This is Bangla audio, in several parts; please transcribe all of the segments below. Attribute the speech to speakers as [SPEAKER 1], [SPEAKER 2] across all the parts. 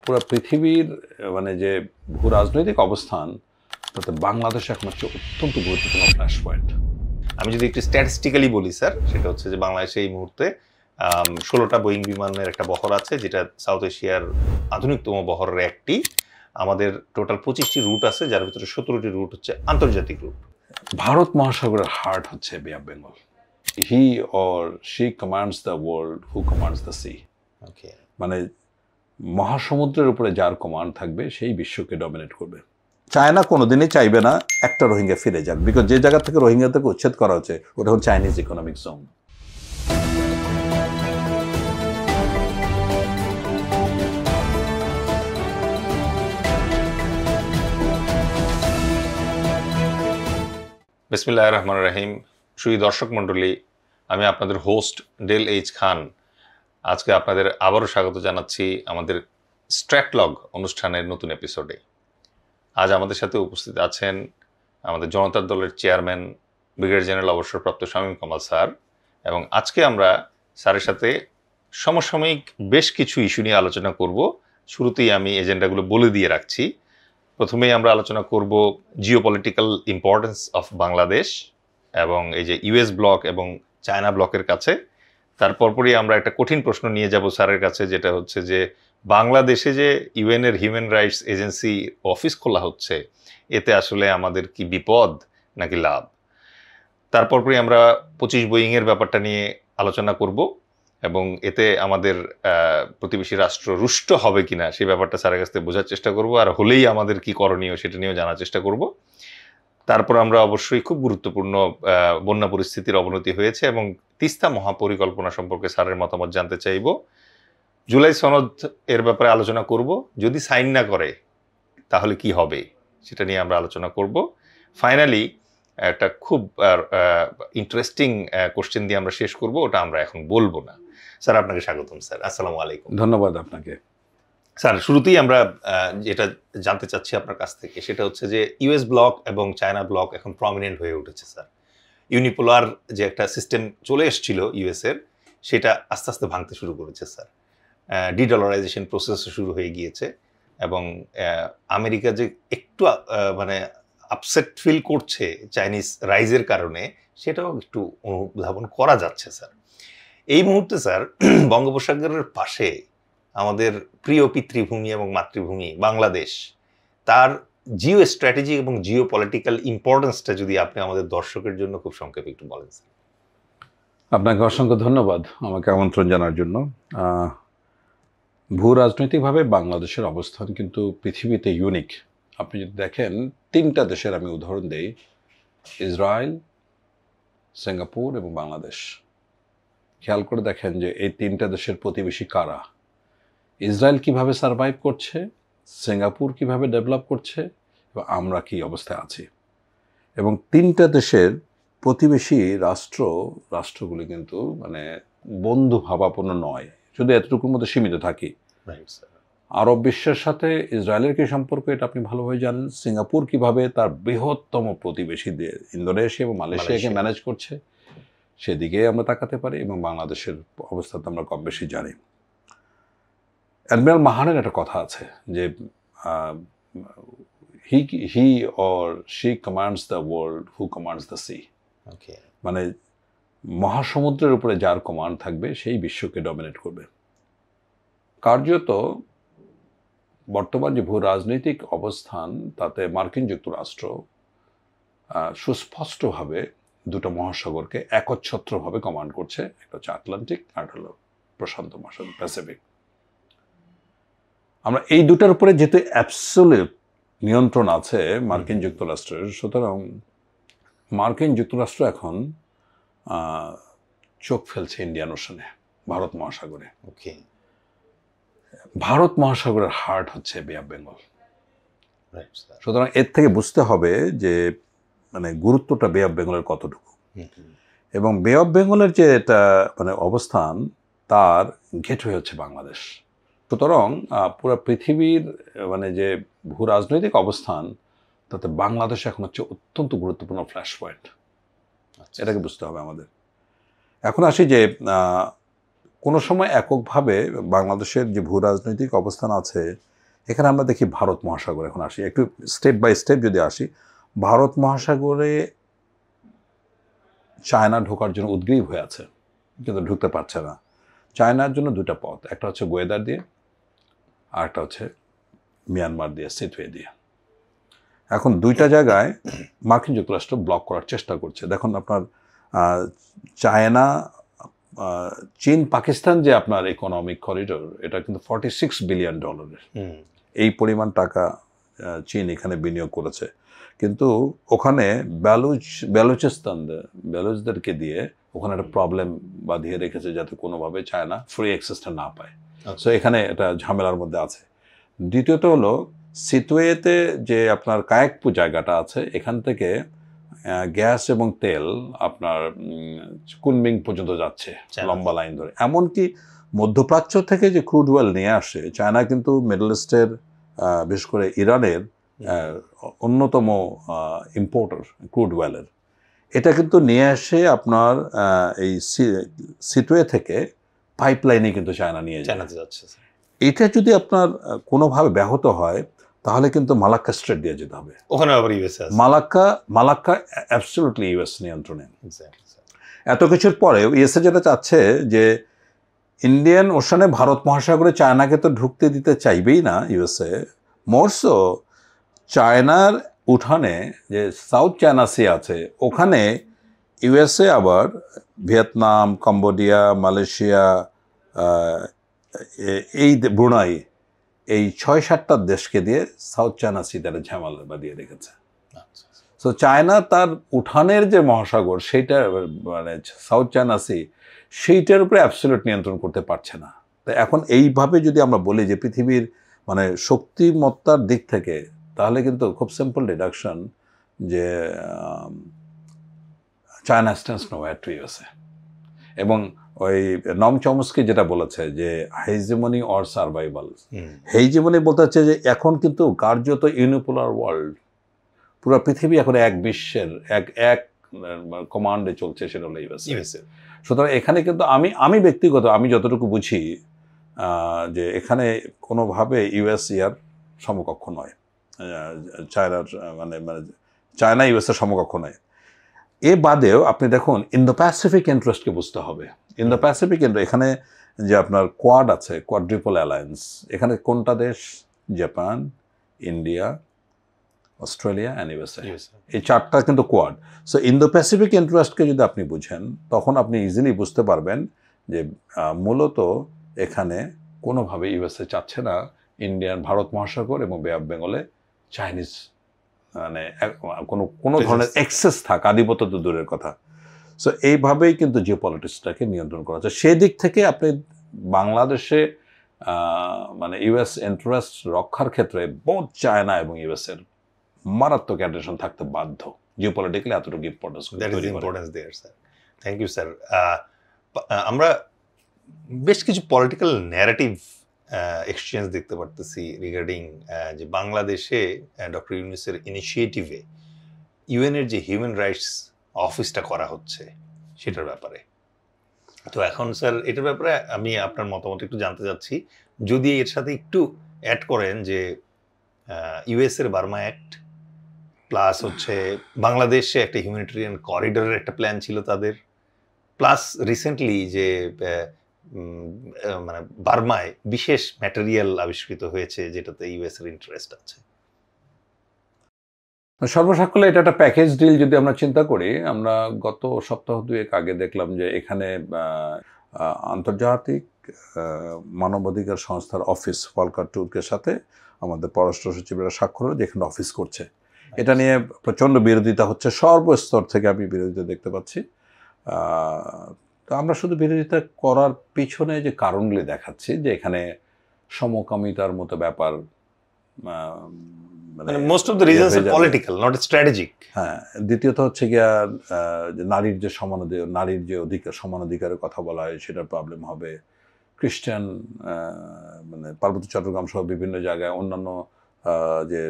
[SPEAKER 1] পুরো পৃথিবীর মানে যে ভূ রাজনৈতিক অবস্থান তাতে বাংলাদেশ এখন হচ্ছে অত্যন্ত গুরুত্বপূর্ণ ফ্ল্যাশ পয়েন্ট।
[SPEAKER 2] আমি যদি একটু স্ট্যাটিস্টিক্যালি বলি স্যার, সেটা হচ্ছে যে বাংলাদেশে এই মুহূর্তে 16টা বোয়িং বিমানের একটা বহর আছে, যেটা সাউথ এশিয়ার আধুনিকতম বহরের একটি। আমাদের টোটাল 25টি রুট আছে, যার ভিতরে 17টি রুট হচ্ছে আন্তর্জাতিক রুট।
[SPEAKER 1] ভারত মহাসাগরের হার্ট হচ্ছে Bay of Bengal. He or she commands the world who commands the sea.
[SPEAKER 2] Okay,
[SPEAKER 1] মানে মহাসমুদ্রের উপরে যার কমান্ড থাকবে সেই বিশ্বকে ডমিনেট করবে। চায়না কোনোদিনই চাইবে না একটা রোহিঙ্গা ফিরে যাক, বিকজ যে জায়গা থেকে রোহিঙ্গাদেরকে উচ্ছেদ করা হচ্ছে ওটা হচ্ছে চাইনিজ ইকোনমিক জোন।
[SPEAKER 2] বিসমিল্লাহির রহমানির রহিম। সুধী দর্শক মণ্ডলী, আমি আপনাদের হোস্ট ডেল এইচ খান আজকে আপনাদের আবারও স্বাগত জানাচ্ছি আমাদের স্ট্র্যাটলগ অনুষ্ঠানের নতুন এপিসোডে। আজ আমাদের সাথে উপস্থিত আছেন আমাদের জনতার দলের চেয়ারম্যান ব্রিগেডিয়ার জেনারেল অবসরপ্রাপ্ত শামীম কামাল স্যার, এবং আজকে আমরা স্যারের সাথে সমসাময়িক বেশ কিছু ইস্যু নিয়ে আলোচনা করব। শুরুতেই আমি এজেন্ডাগুলো বলে দিয়ে রাখছি। প্রথমেই আমরা আলোচনা করব জিওপলিটিক্যাল ইম্পর্টেন্স অফ বাংলাদেশ এবং এই যে ইউএস ব্লক এবং চায়না ব্লকের কাছে। তারপরই আমরা একটা কঠিন প্রশ্ন নিয়ে যাব স্যারের কাছে, যেটা হচ্ছে যে বাংলাদেশে যে ইউএনের হিউম্যান রাইটস এজেন্সি অফিস খোলা হচ্ছে, এতে আসলে আমাদের কি বিপদ নাকি লাভ। তারপরই আমরা 25 বোয়িংয়ের ব্যাপারটা নিয়ে আলোচনা করব এবং এতে আমাদের প্রতিবেশী রাষ্ট্র রুষ্ট হবে কিনা সেই ব্যাপারটা স্যারের কাছ থেকে বোঝার চেষ্টা করব, আর হলেই আমাদের কি করণীয় সেটা নিয়েও জানার চেষ্টা করব। তারপর আমরা অবশ্যই খুব গুরুত্বপূর্ণ বন্যা পরিস্থিতির অবনতি হয়েছে এবং তিস্তা মহাপরিকল্পনা সম্পর্কে স্যারের মতামত জানতে চাইব। জুলাই সনদ এর ব্যাপারে আলোচনা করব, যদি সাইন না করে তাহলে কি হবে সেটা নিয়ে আমরা আলোচনা করব। ফাইনালি একটা খুব ইন্টারেস্টিং কোশ্চেন দিয়ে আমরা শেষ করব, ওটা আমরা এখন বলবো না। স্যার, আপনাকে স্বাগতম স্যার। আসসালামু আলাইকুম।
[SPEAKER 1] ধন্যবাদ আপনাকে
[SPEAKER 2] স্যার। শুরুতেই আমরা যেটা জানতে চাচ্ছি আপনার কাছ থেকে, সেটা হচ্ছে যে ইউএস ব্লক এবং চায়না ব্লক এখন প্রমিনেন্ট হয়ে উঠেছে স্যার। ইউনিপোলার যে একটা সিস্টেম চলে এসেছিল ইউএস এর, সেটা আস্তে আস্তে ভাঙতে শুরু করেছে স্যার। ডিডলারাইজেশন প্রসেস শুরু হয়ে গিয়েছে এবং আমেরিকা যে একটু মানে আপসেট ফিল করছে চাইনিজ রাইজের কারণে, সেটাও একটু অনুধাবন করা যাচ্ছে স্যার। এই মুহূর্তে স্যার বঙ্গোপসাগরের পাশে আমাদের প্রিয় পিতৃভূমি এবং মাতৃভূমি বাংলাদেশ, তার জিও স্ট্র্যাটেজি এবং জিও পলিটিক্যাল ইম্পর্টেন্সটা যদি আপনি আমাদের দর্শকের জন্য খুব সংক্ষেপে একটু বলেন স্যার।
[SPEAKER 1] আপনাকে অসংখ্য ধন্যবাদ আমাকে আমন্ত্রণ জানার জন্য। ভূ রাজনৈতিকভাবে বাংলাদেশের অবস্থান কিন্তু পৃথিবীতে ইউনিক। আপনি যদি দেখেন 3টা দেশের আমি উদাহরণ দেই, ইসরায়েল, সিঙ্গাপুর এবং বাংলাদেশ। খেয়াল করে দেখেন যে এই 3টা দেশের প্রতিবেশী কারা, ইসরায়েল কিভাবে সারভাইভ করছে, সিঙ্গাপুর কিভাবে ডেভেলপ করছে এবং আমরা কি অবস্থায় আছি। এবং 3টা দেশের প্রতিবেশী রাষ্ট্রগুলি কিন্তু মানে বন্ধু ভাবাপন্ন নয়, শুধু এতটুকুর মধ্যে সীমিত থাকি। আরব বিশ্বের সাথে ইসরায়েলের কি সম্পর্ক এটা আপনি ভালোভাবে জানেন। সিঙ্গাপুর কিভাবে তার বৃহত্তম প্রতিবেশীদের ইন্দোনেশিয়া এবং মালয়েশিয়াকে ম্যানেজ করছে, সেদিকে আমরা তাকাতে পারি। এবং বাংলাদেশের অবস্থা তো আমরা কম বেশি জানি। অ্যাডমিরাল মাহানের একটা কথা আছে যে হি or she commands the world who commands the C. মানে মহাসমুদ্রের উপরে যার কমান্ড থাকবে সেই বিশ্বকে ডমিনেট করবে। কার্যত বর্তমান যে ভূ রাজনৈতিক অবস্থান, তাতে মার্কিন যুক্তরাষ্ট্র সুস্পষ্টভাবে দুটো মহাসাগরকে একচ্ছত্রভাবে কমান্ড করছে। একটা হচ্ছে আটলান্টিক, আর হলো প্রশান্ত মহাসাগর, প্যাসিফিক। আমরা এই দুটার উপরে যেহেতু অ্যাবসলিউট নিয়ন্ত্রণ আছে মার্কিন যুক্তরাষ্ট্রের, সুতরাং মার্কিন যুক্তরাষ্ট্র এখন চোখ ফেলছে ইন্ডিয়ান ওশানে, ভারত মহাসাগরে। ভারত মহাসাগরের হার্ট হচ্ছে বে অফ বেঙ্গল। সুতরাং এর থেকে বুঝতে হবে যে মানে গুরুত্বটা বে অফ বেঙ্গলের কতটুকু, এবং বে অফ বেঙ্গলের যে এটা মানে অবস্থান, তার গেটওয়ে হচ্ছে বাংলাদেশ। সুতরাং পুরো পৃথিবীর মানে যে ভূ রাজনৈতিক অবস্থান, তাতে বাংলাদেশ এখন হচ্ছে অত্যন্ত গুরুত্বপূর্ণ ফ্ল্যাশ পয়েন্ট। এটাকে বুঝতে হবে আমাদের। এখন আসি যে কোনো সময় এককভাবে বাংলাদেশের যে ভূ রাজনৈতিক অবস্থান আছে, এখানে আমরা দেখি ভারত মহাসাগর, এখন আসি একটু স্টেপ বাই স্টেপ যদি আসি। ভারত মহাসাগরে চায়না ঢোকার জন্য উদ্গ্রীব হয়ে আছে, কিন্তু ঢুকতে পারছে না। চায়নার জন্য দুটা পথ, একটা হচ্ছে গোয়েদার দিয়ে, আর একটা হচ্ছে মিয়ানমার দিয়ে, সিটওয়ে দিয়ে। এখন দুইটা জায়গায় মার্কিন যুক্তরাষ্ট্র ব্লক করার চেষ্টা করছে। দেখুন আপনার চায়না, চীন পাকিস্তান যে আপনার ইকোনমিক করিডোর, এটা কিন্তু $46 বিলিয়ন। এই পরিমাণ টাকা চীন এখানে বিনিয়োগ করেছে, কিন্তু ওখানে বেলুচদেরকে দিয়ে ওখানে একটা প্রবলেম বাঁধিয়ে রেখেছে, যাতে কোনোভাবে চায়না ফ্রি অ্যাক্সেসটা না পায়। সো এখানে এটা ঝামেলার মধ্যে আছে। দ্বিতীয়ত হলো সিটওয়েতে যে আপনার কায়েকপু জায়গাটা আছে, এখান থেকে গ্যাস এবং তেল আপনার কুনমিং পর্যন্ত যাচ্ছে লম্বা লাইন ধরে। এমনকি মধ্যপ্রাচ্য থেকে যে ক্রুড অয়েল নিয়ে আসে চায়না, কিন্তু মিডল ইস্টের বিশেষ করে ইরানের অন্যতম ইম্পোর্টার ক্রুড অয়েলের। এটা কিন্তু নিয়ে আসে আপনার এই সিটওয়ে থেকে পাইপলাইনে কিন্তু চায়না নিয়ে যাচ্ছে। এটা যদি আপনার কোনোভাবে ব্যাহত হয়, তাহলে কিন্তু মালাক্কা স্ট্রেট দিয়ে যেতে হবে।
[SPEAKER 2] ওখানে আবার ইউএস আছে।
[SPEAKER 1] মালাক্কা অ্যাবসলিউটলি ইউএস নিয়ন্ত্রণে। এত কিছুর পরেও ইউএসএ যেটা চাচ্ছে যে ইন্ডিয়ান ওশানে ভারত মহাসাগরে চায়নাকে তো ঢুকতে দিতে চাইবেই না ইউএসএ। মোরসো চায়নার উঠানে যে সাউথ চায়না সি আছে, ওখানে ইউএসএ আবার ভিয়েতনাম, কম্বোডিয়া, মালয়েশিয়া, এই ব্রুনাই, এই 6-7টা দেশকে দিয়ে সাউথ চায়না সি তারা ঝামেলা বাঁধিয়ে রেখেছে। সো চায়না তার উঠানের যে মহাসাগর, সেইটা মানে সাউথ চায়না সি, সেইটার উপরে অ্যাবসলিউট নিয়ন্ত্রণ করতে পারছে না। তো এখন এইভাবে যদি আমরা বলি যে পৃথিবীর মানে শক্তিমত্তার দিক থেকে, তাহলে কিন্তু খুব সিম্পল ডিডাকশন যে China stands nowhere to USA. এবং ওই নম চমস্কি যেটা বলেছে যে হেজিমনি অর সার্ভাইভাল, হেজিমনি বলতে হচ্ছে যে এখন কিন্তু কার্যত ইউনিপোলার ওয়ার্ল্ড, পুরো পৃথিবী এখন এক বিশ্বের এক কমান্ডে চলছে, সেটা হলো ইউএসএ। সুতরাং এখানে কিন্তু আমি ব্যক্তিগত আমি যতটুকু বুঝি যে এখানে কোনোভাবে ইউএস ইয়ার সমকক্ষ নয়, চায়নার মানে চায়না ইউএসএর সমকক্ষ নয়। এ বাদেও আপনি দেখুন ইন্দো প্যাসিফিক ইন্টারেস্টকে বুঝতে হবে। ইন্দো প্যাসিফিক এখানে যে আপনার কোয়াড আছে, কোয়াড্রিপল অ্যালায়েন্স, এখানে কোনটা দেশ? Japan, India, Australia and USA, এই চারটা কিন্তু কোয়াড। সো ইন্দো প্যাসিফিক ইন্টারেস্টকে যদি আপনি বুঝেন, তখন আপনি ইজিলি বুঝতে পারবেন যে মূলত এখানে কোনোভাবে ইউএসএ চাচ্ছে না ইন্ডিয়ান ভারত মহাসাগর এবং বে অফ বেঙ্গলে চাইনিজ মানে কোনো ধরনের এক্সেস থাক, আধিপত্য তো দূরের কথা। সো এইভাবেই কিন্তু জিও পলিটিক্সটাকে নিয়ন্ত্রণ করা হচ্ছে। সেদিক থেকে আপনি বাংলাদেশে মানে ইউএস ইন্টারেস্ট রক্ষার ক্ষেত্রে বোথ চায়না এবং ইউএসএর মারাত্মক অ্যাটেনশন থাকতে বাধ্য, জিওপলিটিক্যালি এতটুকু ইম্পর্টেন্স।
[SPEAKER 2] Thank you sir. আমরা বেশ কিছু পলিটিক্যাল ন্যারেটিভ এক্সচেঞ্জ দেখতে পারতেছি রিগার্ডিং যে বাংলাদেশে ডক্টর ইউনূসের ইনিশিয়েটিভে ইউএনের যে হিউম্যান রাইটস অফিসটা করা হচ্ছে সেটার ব্যাপারে। তো এখন স্যার এটার ব্যাপারে আমি আপনার মতামত একটু জানতে চাচ্ছি, যদি এর সাথে একটু অ্যাড করেন যে ইউএস এর বার্মা অ্যাক্ট প্লাস হচ্ছে বাংলাদেশে একটা হিউম্যানিটেরিয়ান করিডোরের একটা প্ল্যান ছিল তাদের, প্লাস রিসেন্টলি যে মানে বার্মায় বিশেষ ম্যাটেরিয়াল আবিষ্কৃত হয়েছে যেটাতে ইউএস এর ইন্টারেস্ট আছে।
[SPEAKER 1] সর্বসাকুল্যে এটা একটা প্যাকেজ ডিল যদি আমরা চিন্তা করি। আমরা গত সপ্তাহ 2 আগে দেখলাম যে এখানে আন্তর্জাতিক মানবাধিকার সংস্থার অফিস ভলকার টুর্কের সাথে আমাদের পররাষ্ট্র সচিবেরা স্বাক্ষর হলো, যেখানে অফিস করছে। এটা নিয়ে প্রচণ্ড বিরোধিতা হচ্ছে, সর্বস্তর থেকে আমি বিরোধিতা দেখতে পাচ্ছি। তো আমরা শুধু বিরোধিতা করার পিছনে যে কারণগুলি দেখাচ্ছি, যে এখানে সমকামিতার মতো ব্যাপার,
[SPEAKER 2] মানে most of the reasons are political, not strategic.
[SPEAKER 1] হ্যাঁ, দ্বিতীয়ত হচ্ছে গিয়া নারীর যে নারীর যে সমানাধিকারের কথা বলা হয়, সেটার প্রবলেম হবে। খ্রিস্টান মানে পার্বত্য চট্টগ্রাম সহ বিভিন্ন জায়গায় অন্যান্য যে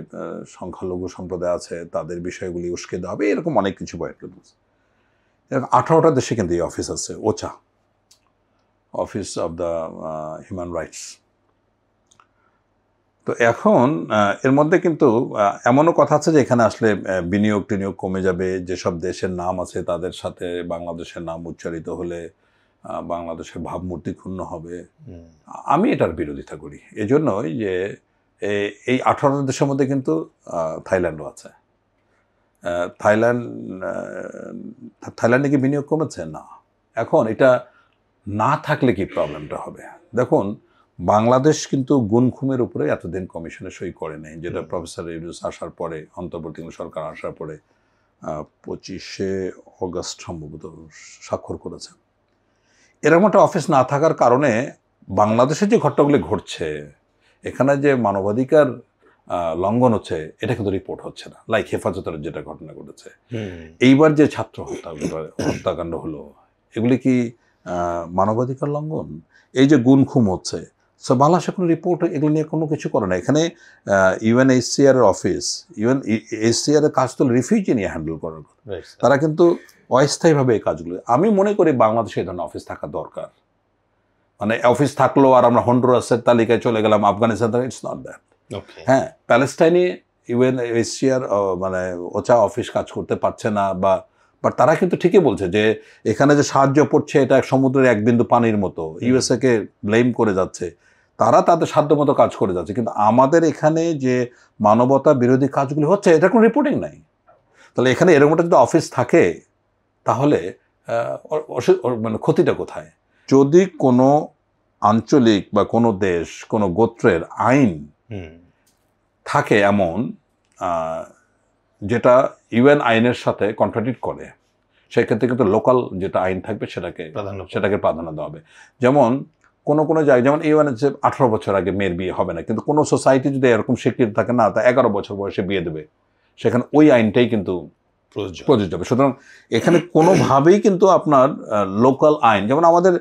[SPEAKER 1] সংখ্যালঘু সম্প্রদায় আছে তাদের বিষয়গুলি উস্কে দেওয়া হবে, এরকম অনেক কিছু বয়। 18টা দেশে কিন্তু এই অফিস আছে, OCHA, office of the human rights. তো এখন এর মধ্যে কিন্তু এমনও কথা আছে যে এখানে আসলে বিনিয়োগ টিনিয়োগ কমে যাবে, যেসব দেশের নাম আছে তাদের সাথে বাংলাদেশের নাম উচ্চারিত হলে বাংলাদেশের ভাবমূর্তি ক্ষুণ্ণ হবে। আমি এটার বিরোধিতা করি, এজন্যই যে এই 18 দেশের মধ্যে কিন্তু থাইল্যান্ডও আছে। থাইল্যান্ডে কি বিনিয়োগ কমেছে? না। এখন এটা না থাকলে কি প্রবলেমটা হবে? দেখুন, বাংলাদেশ কিন্তু গুনখুমের উপরে এতদিন কমিশনে সই করে নেই, যেটা প্রফেসর ইউনূস আসার পরে, অন্তর্বর্তীকালীন সরকার আসার পরে 25শে অগস্ট সম্ভবত স্বাক্ষর করেছেন। এরকম একটা অফিস না থাকার কারণে বাংলাদেশে যে ঘটনাগুলি ঘটছে, এখানে যে মানবাধিকার লঙ্ঘন হচ্ছে, এটা কিন্তু রিপোর্ট হচ্ছে না। লাইক হেফাজতের যেটা ঘটনা ঘটেছে, এইবার যে ছাত্র হত্যাকাণ্ড হলো, এগুলি কি মানবাধিকার লঙ্ঘন? এই যে গুনখুম হচ্ছে, সো বাংলাদেশে কোনো রিপোর্ট এগুলো নিয়ে কোনো কিছু করে না। এখানে ইউএনএইচসিআর এর অফিস, ইউএনএইচসিআর এর কাজ তো রিফিউজি নিয়ে হ্যান্ডেল করার কথা। তারা কিন্তু অস্থায়ীভাবে এই কাজগুলো, আমি মনে করি বাংলাদেশে এই ধরনের অফিস থাকা দরকার। মানে অফিস থাকলো আর আমরা হন্ডুরাসের তালিকায় চলে গেলাম, আফগানিস্তান, ইটস নট দ্যাট। হ্যাঁ, প্যালেস্টাইনে ইউএনএইচসিআর মানে ওচা অফিস কাজ করতে পারছে না, বাট তারা কিন্তু ঠিকই বলছে যে এখানে যে সাহায্য পড়ছে এটা সমুদ্রের এক বিন্দু পানির মতো, ইউএসএ কে ব্লেম করে যাচ্ছে। তারা তাদের সাধ্যমতো কাজ করে যাচ্ছে, কিন্তু আমাদের এখানে যে মানবতা বিরোধী কাজগুলি হচ্ছে, এটা কোনো রিপোর্টিং নাই। তাহলে এখানে এরকম একটা যদি অফিস থাকে, তাহলে মানে ক্ষতিটা কোথায়? যদি কোনো আঞ্চলিক বা কোনো দেশ, কোনো গোত্রের আইন থাকে এমন যেটা ইউএন আইনের সাথে কন্ট্রাডিক্ট করে, সেক্ষেত্রে কিন্তু লোকাল যেটা আইন থাকবে সেটাকে প্রাধান্য দেওয়া হবে। যেমন কোনো জায়গায়, যেমন ইউএন যে 18 বছর আগে মেয়ের বিয়ে হবে না, কিন্তু কোনো সোসাইটি যদি এরকম স্বীকৃতি থাকে না, তা 11 বছর বয়সে বিয়ে দেবে, সেখানে ওই আইনটাই কিন্তু প্রযোজ্য হবে। সুতরাং এখানে কোনোভাবেই কিন্তু আপনার লোকাল আইন, যেমন আমাদের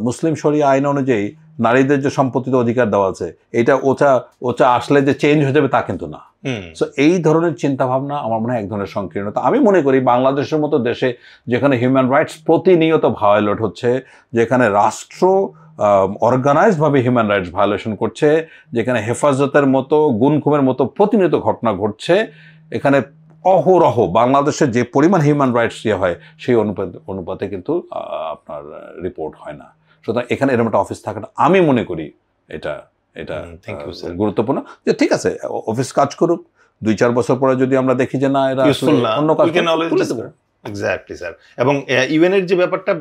[SPEAKER 1] মুসলিম শরিয়া আইন অনুযায়ী নারীদের যে সম্পত্তিতে অধিকার দেওয়া আছে, এটা ওচা আসলে যে চেঞ্জ হয়ে যাবে তা কিন্তু না। সো এই ধরনের চিন্তা ভাবনা আমার মনে হয় এক ধরনের সংকীর্ণতা। আমি মনে করি বাংলাদেশের মতো দেশে, যেখানে হিউম্যান রাইটস প্রতিনিয়ত ভায়োলেট হচ্ছে, যেখানে রাষ্ট্র অর্গানাইজডভাবে হিউম্যান রাইটস ভায়োলেশন করছে, যেখানে হেফাজতের মতো, গুনখুমের মতো প্রতিনিয়ত ঘটনা ঘটছে, এখানে অহরহ বাংলাদেশে যে পরিমাণ হিউম্যান রাইটস ইয়ে হয়, সেই অনুপাতে কিন্তু আপনার রিপোর্ট হয় না। সুতরাং এখানে এরকম একটা অফিস থাকাটা আমি মনে করি এটা গুরুত্বপূর্ণ। যে ঠিক আছে, অফিস কাজ করুক, 2-4 বছর পরে যদি আমরা দেখি যে না এরা অন্য কাজ,
[SPEAKER 2] এক্স্যাক্টলি স্যার। এবং ইউএন এর যে ব্যাপারটা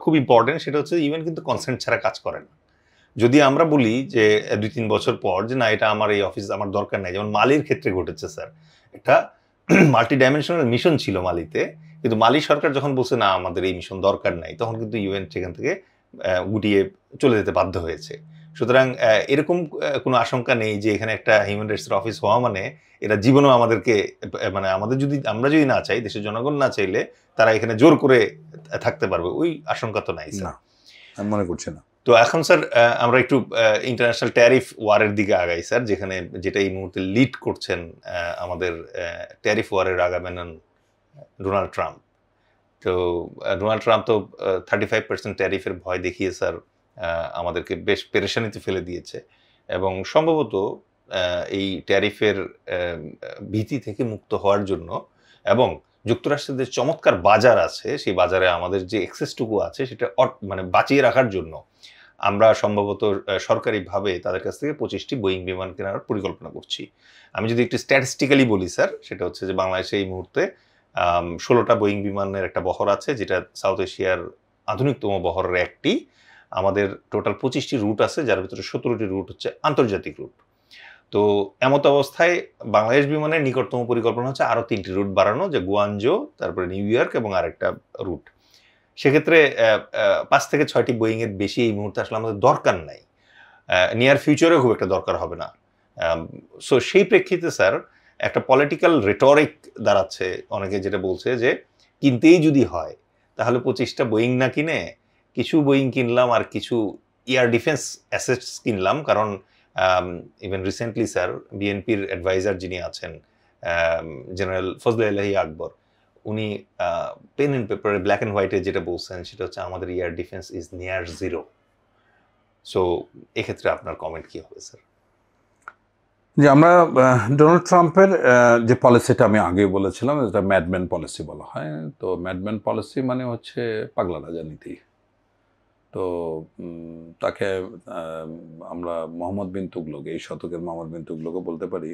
[SPEAKER 2] খুব ইম্পর্টেন্ট, সেটা হচ্ছে ইউএন কিন্তু কনসেন্ট ছাড়া কাজ করে না। যদি আমরা বলি যে 2-3 বছর পর যে না এটা আমার এই অফিস আমার দরকার নাই, যেমন মালির ক্ষেত্রে ঘটেছে স্যার, একটা মাল্টি ডাইমেনশনাল মিশন ছিল মালিতে, কিন্তু মালি সরকার যখন বলছে না আমাদের এই মিশন দরকার নাই, তখন কিন্তু ইউএন সেখান থেকে গুটিয়ে চলে যেতে বাধ্য হয়েছে। সুতরাং এরকম কোনো আশঙ্কা নেই যে এখানে একটা হিউম্যান রাইটসের অফিস হওয়া মানে এরা জীবনেও আমাদেরকে, মানে আমরা যদি না চাই, দেশের জনগণ না চাইলে তারা এখানে জোর করে থাকতে পারবে, ওই আশঙ্কা তো নাই স্যার,
[SPEAKER 1] আমি মনে করছি না।
[SPEAKER 2] তো এখন স্যার আমরা একটু ইন্টারন্যাশনাল ট্যারিফ ওয়ারের দিকে আগাই স্যার, যেটা এই মুহূর্তে লিড করছেন আমাদের ট্যারিফ ওয়ারের আগাবেন ডোনাল্ড ট্রাম্প। তো ডোনাল্ড ট্রাম্প তো 35% ট্যারিফের ভয় দেখিয়ে স্যার আমাদেরকে বেশ পেরেশানিতে ফেলে দিয়েছে, এবং সম্ভবত এই ট্যারিফের ভীতি থেকে মুক্ত হওয়ার জন্য এবং যুক্তরাষ্ট্রের যে চমৎকার বাজার আছে, সেই বাজারে আমাদের যে এক্সেসটুকু আছে সেটা মানে বাঁচিয়ে রাখার জন্য আমরা সম্ভবত সরকারিভাবে তাদের কাছ থেকে 25টি বোয়িং বিমান কেনার পরিকল্পনা করছি। আমি যদি একটু স্ট্যাটিস্টিক্যালি বলি স্যার, সেটা হচ্ছে যে বাংলাদেশে এই মুহূর্তে 16টা বোয়িং বিমানের একটা বহর আছে, যেটা সাউথ এশিয়ার আধুনিকতম বহরের একটি। আমাদের টোটাল 25টি রুট আছে, যার ভিতরে 17টি রুট হচ্ছে আন্তর্জাতিক রুট। তো এমত অবস্থায় বাংলাদেশ বিমানের নিকটতম পরিকল্পনা হচ্ছে আরও 3টি রুট বাড়ানো, যে গুয়াঞ্জো, তারপরে নিউ ইয়র্ক এবং আরেকটা রুট। সেক্ষেত্রে 5 থেকে 6টি বোয়িংয়ের বেশি এই মুহূর্তে আসলে আমাদের দরকার নাই, নিয়ার ফিউচারেও খুব একটা দরকার হবে না। সো সেই প্রেক্ষিতে স্যার একটা পলিটিক্যাল রেটরিক দাঁড়াচ্ছে, অনেকে যেটা বলছে যে কিনতেই যদি হয় তাহলে 25টা বোয়িং না কিনে কিছু বোয়িং কিনলাম আর কিছু এয়ার ডিফেন্স অ্যাসেটস কিনলাম। কারণ ইভেন রিসেন্টলি স্যার বিএনপির অ্যাডভাইজার যিনি আছেন জেনারেল ফজলে ইলাহি আকবর, উনি পেন অ্যান্ড পেপারে ব্ল্যাক অ্যান্ড হোয়াইটে যেটা বলছেন সেটা হচ্ছে আমাদের air defence is near zero. So এক্ষেত্রে আপনার কমেন্ট কি হবে স্যার?
[SPEAKER 1] যে আমরা ডোনাল্ড ট্রাম্পের যে পলিসিটা আমি আগেই বলেছিলাম, এটা ম্যাডম্যান পলিসি বলা হয়। তো ম্যাডম্যান পলিসি মানে হচ্ছে পাগলা রাজা নীতি। তো তাকে আমরা মোহাম্মদ বিন তুগলক, এই শতকের মোহাম্মদ বিন তুগলকও বলতে পারি।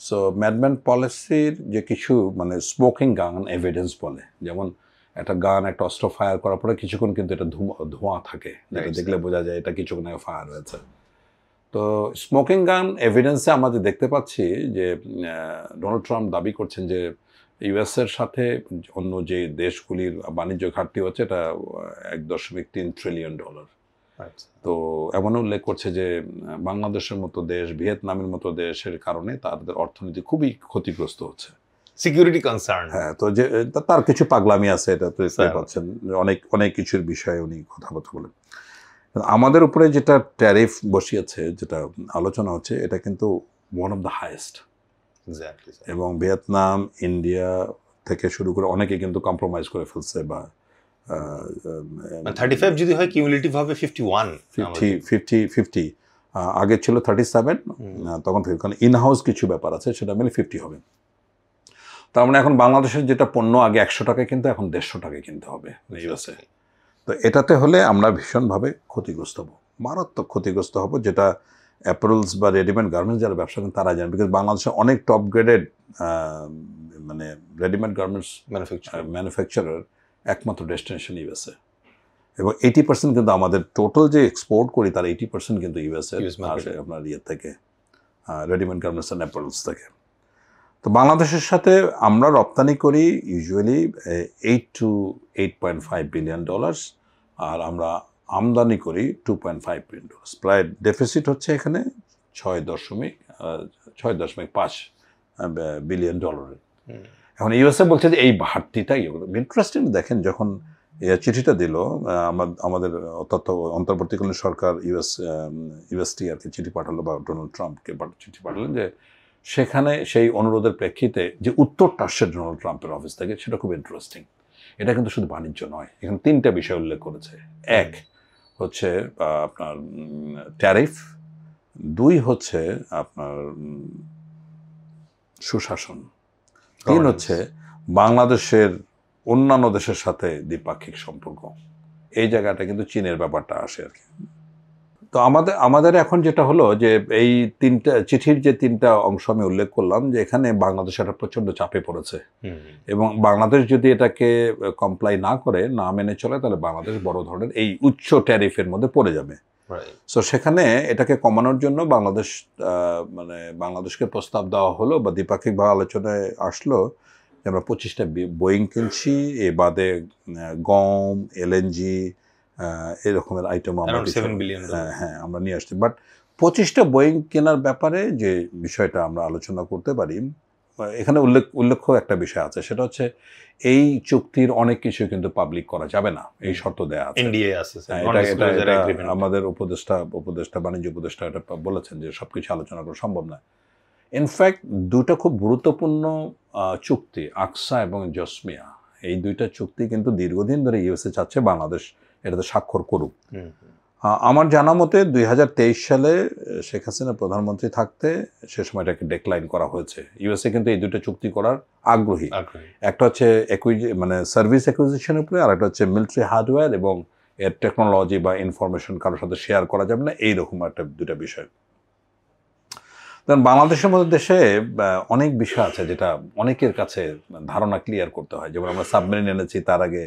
[SPEAKER 1] সো ম্যাডম্যান পলিসির যে কিছু মানে স্মোকিং গান এভিডেন্স বলে, যেমন একটা গান, একটা অস্ত্র ফায়ার করার পরে কিছুক্ষণ কিন্তু এটা ধোঁয়া থাকে, যেটা দেখলে বোঝা যায় এটা কিছুক্ষণ আগে ফায়ার হয়েছে। তো স্মোকিং গান এভিডেন্সে আমাদের দেখতে পাচ্ছি যে ডোনাল্ড ট্রাম্প দাবি করছেন যে ইউএসের সাথে অন্য যে দেশগুলির বাণিজ্য ঘাটতি হচ্ছে এটা $1.3 ট্রিলিয়ন। তো এমন উল্লেখ করছে যে বাংলাদেশের মতো দেশ, ভিয়েতনামের মতো দেশের কারণে তাদের অর্থনীতি খুবই ক্ষতিগ্রস্ত হচ্ছে,
[SPEAKER 2] সিকিউরিটি কনসার্ন।
[SPEAKER 1] হ্যাঁ, তো যে তার কিছু পাগলামি আছে, এটা তো দেখতে পাচ্ছেন, অনেক অনেক কিছুর বিষয়ে উনি কথাবার্তা বলেন। আমাদের উপরে যেটা ট্যারিফ বসিয়েছে, যেটা আলোচনা হচ্ছে, এটা কিন্তু ওয়ান অফ দ্য হাইয়েস্ট। এবং ভিয়েতনাম, ইন্ডিয়া থেকে শুরু করে অনেকে কিন্তু কম্প্রোমাইজ করে ফেলছে, বা
[SPEAKER 2] 35 যদি হয় কিউমুলেটিভ হবে 51,
[SPEAKER 1] 50 আগে ছিল 37, তখন থেকে, কারণ ইনহাউস কিছু ব্যাপার আছে, সেটা মিলে 50 হবে। তার মানে এখন বাংলাদেশের যেটা পণ্য আগে 100 টাকায় কিনতে, এখন 150 টাকায় কিনতে হবে ইউএসএ। তো এটাতে হলে আমরা ভীষণভাবে ক্ষতিগ্রস্ত হব, মারাত্মক ক্ষতিগ্রস্ত হব, যেটা অ্যাপারেলস বা রেডিমেড গার্মেন্টস যারা ব্যবসা করেন তারা জানেন। বিকজ বাংলাদেশে অনেক টপ গ্রেডেড মানে রেডিমেড গার্মেন্টস ম্যানুফ্যাকচারার একমাত্র ডেস্টিনেশন ইউএসএ, এবং 80% কিন্তু আমাদের টোটাল যে এক্সপোর্ট করি তার 80% কিন্তু ইউএসএ আসে আপনার ইয়ের থেকে, রেডিমেড গার্মেন্টস অ্যান্ড অ্যাপারেলস থেকে। তো বাংলাদেশের সাথে আমরা রপ্তানি করি ইউজুয়ালি $8 to $8.5 বিলিয়ন, আর আমরা আমদানি করি $2.5 বিলিয়ন। প্রায় ডেফিসিট হচ্ছে এখানে $6.5 বিলিয়ন। এখন ইউএসএ বলছে যে এই বাড়তিটাই ইন্টারেস্টিং। দেখেন, যখন চিঠিটা দিল আমাদের তথ্য অন্তর্বর্তীকালীন সরকার, ইউএসটি আর কি চিঠি পাঠালো, বা ডোনাল্ড ট্রাম্পকে চিঠি পাঠালেন, যে সেখানে সেই অনুরোধের প্রেক্ষিতে যে উত্তরটা আসছে ডোনাল্ড ট্রাম্পের অফিস থেকে, সেটা খুব ইন্টারেস্টিং। এটা কিন্তু শুধু বাণিজ্য নয়, এখানে 3টা বিষয় উল্লেখ করেছে। এক হচ্ছে আপনার ট্যারিফ, 2 হচ্ছে আপনার সুশাসন, 3 হচ্ছে বাংলাদেশের অন্যান্য দেশের সাথে দ্বিপাক্ষিক সম্পর্ক। এই জায়গাটা কিন্তু চীনের ব্যাপারটা আসে আর কি। তো আমাদের এখন যেটা হলো যে এই 3টা চিঠির যে 3টা অংশ আমি উল্লেখ করলাম, যে এখানে বাংলাদেশ একটা প্রচণ্ড চাপে পড়েছে, এবং বাংলাদেশ যদি এটাকে কমপ্লাই না করে, না মেনে চলে, তাহলে বাংলাদেশ বড় ধরনের এই উচ্চ ট্যারিফের মধ্যে পড়ে যাবে। সো সেখানে এটাকে কমানোর জন্য বাংলাদেশকে প্রস্তাব দেওয়া হলো, বা দ্বিপাক্ষিকভাবে আলোচনায় আসলো, যে আমরা 25টা বোয়িং কিনছি, এ বাদে গম, এলএনজি এরকমের আইটেম আমরা আমরা নিয়ে আসছি। বাট 25টা বোয়িং কেনার ব্যাপারে যে বিষয়টা আমরা আলোচনা করতে পারি, এখানে উল্লেখ্য একটা বিষয় আছে, সেটা হচ্ছে এই চুক্তির অনেক কিছু কিন্তু পাবলিক করা যাবে না, এই শর্ত দেয়া আছে। এটা আমাদের উপদেষ্টা বাণিজ্য উপদেষ্টা এটা বলেছেন যে সবকিছু আলোচনা করা সম্ভব না। ইনফ্যাক্ট 2টা খুব গুরুত্বপূর্ণ চুক্তি, আকসা এবং জসমিয়া, এই 2টা চুক্তি কিন্তু দীর্ঘদিন ধরে ইউএসএ চাচ্ছে বাংলাদেশ এটাতে স্বাক্ষর করুক। আমার জানা মতে 2023 সালে শেখ হাসিনা প্রধানমন্ত্রী থাকতে সে সময় এটাকে ডেক্লাইন করা হয়েছে। ইউএসএ কিন্তু এই 2টা চুক্তি করার আগ্রহী। একটা হচ্ছে সার্ভিস অ্যাকুইজিশনের উপরে, আর একটা হচ্ছে মিলিটারি হার্ডওয়্যার এবং এর টেকনোলজি বা ইনফরমেশন কারোর সাথে শেয়ার করা যাবে না, এইরকম একটা 2টা বিষয়। কারণ বাংলাদেশের মধ্যে দেশে অনেক বিষয় আছে যেটা অনেকের কাছে ধারণা ক্লিয়ার করতে হয়। যেমন আমরা সাবমেরিন এনেছি, তার আগে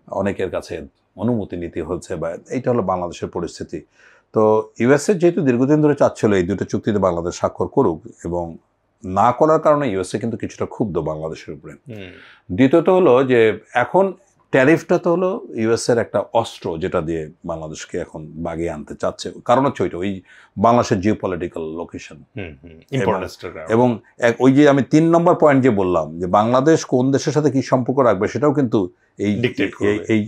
[SPEAKER 1] অনেকের কাছে অনুমতি নিতে হচ্ছে, বা এইটা হলো বাংলাদেশের পরিস্থিতি। তো ইউএসএ যেহেতু দীর্ঘদিন ধরে চাচ্ছিল এই 2টা চুক্তিতে বাংলাদেশ স্বাক্ষর করুক, এবং না করার কারণে ইউএসএ কিন্তু কিছুটা ক্ষুব্ধ বাংলাদেশের উপরে। দ্বিতীয়ত হলো যে এখন ট্যারিফটা তো হলো ইউএসএর একটা অস্ত্র, যেটা দিয়ে বাংলাদেশকে এখন বাগিয়ে আনতে চাচ্ছে। কারণ হচ্ছে ওই বাংলাদেশের জিওপলিটিক্যাল লোকেশন, এবং ওই যে আমি 3 নম্বর পয়েন্ট যে বললাম, যে বাংলাদেশ কোন দেশের সাথে কি সম্পর্ক রাখবে, সেটাও কিন্তু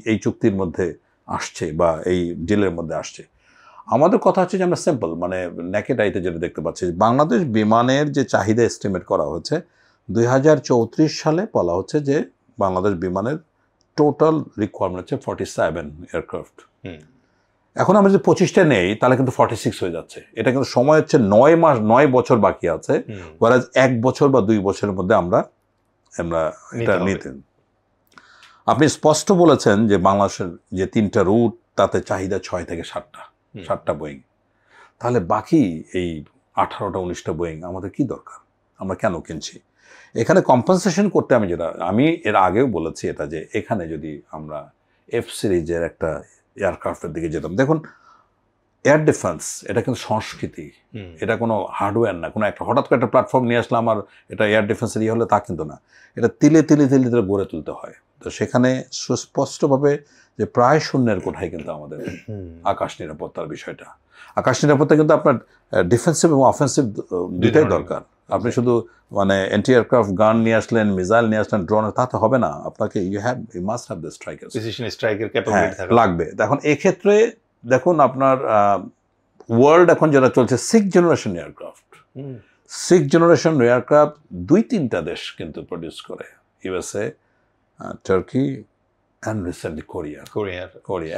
[SPEAKER 1] এই চুক্তির মধ্যে আসছে, বা এই ডিলের মধ্যে আসছে। আমাদের কথা হচ্ছে যে আমরা সিম্পল, মানে নেকেড আইতে যেটা দেখতে পাচ্ছি, বাংলাদেশ বিমানের যে চাহিদা এস্টিমেট করা হচ্ছে 2034 সালে, বলা হচ্ছে যে বাংলাদেশ বিমানের টোটাল রিকোয়ারমেন্ট হচ্ছে 47 এয়ারক্রাফট, এখন আমরা যদি 25টা নেই তাহলে কিন্তু 46 হয়ে যাচ্ছে। এটা কিন্তু সময় হচ্ছে 9 বছর বাকি আছে, ওয়ারাজ 1 বছর বা 2 বছরের মধ্যে আমরা এটা নিতে। আপনি স্পষ্ট বলেছেন যে বাংলাদেশের যে 3টা রুট তাতে চাহিদা 6 থেকে 7টা বোয়িং, তাহলে বাকি এই 18টা 19টা বোয়িং আমাদের কি দরকার, আমরা কেন কিনছি? এখানে কম্পেনসেশন করতে আমি এর আগেও বলেছি এটা, যে এখানে যদি আমরা এফ সিরিজের একটা এয়ারক্রাফটের দিকে যেতাম, দেখুন এয়ার ডিফেন্স এটা কিন্তু সংস্কৃতি, এটা কোনো হার্ডওয়্যার না, কোনো একটা হঠাৎ করে একটা প্ল্যাটফর্ম নিয়ে আসলাম আর এটা এয়ার ডিফেন্সের হলে তা কিন্তু না, এটা তিলে তিলে তিলে তিলে গড়ে তুলতে হয়। তো সেখানে সুস্পষ্টভাবে যে প্রায় শূন্যের কোঠায় কিন্তু আমাদের আকাশ নিরাপত্তার বিষয়টা, আকাশ নিরাপত্তা কিন্তু আপনার ডিফেন্সিভ এবং অফেন্সিভ দুইটাই দরকার। আপনি শুধু মানে অ্যান্টি এয়ারক্রাফট গান নিয়ে আসলেন, মিসাইল নিয়ে আসলেন, ড্রোন, তাতে হবে না, আপনাকে ইউ মাস্ট হ্যাভ দ্য
[SPEAKER 2] স্ট্রাইকের ক্যাপাবিলিটি
[SPEAKER 1] লাগবে। এখন এক্ষেত্রে দেখুন আপনার ওয়ার্ল্ড এখন যেটা চলছে 6th generation aircraft, 6th generation aircraft 2-3টা দেশ কিন্তু প্রডিউস করে, USA, Turkey and recently Korea.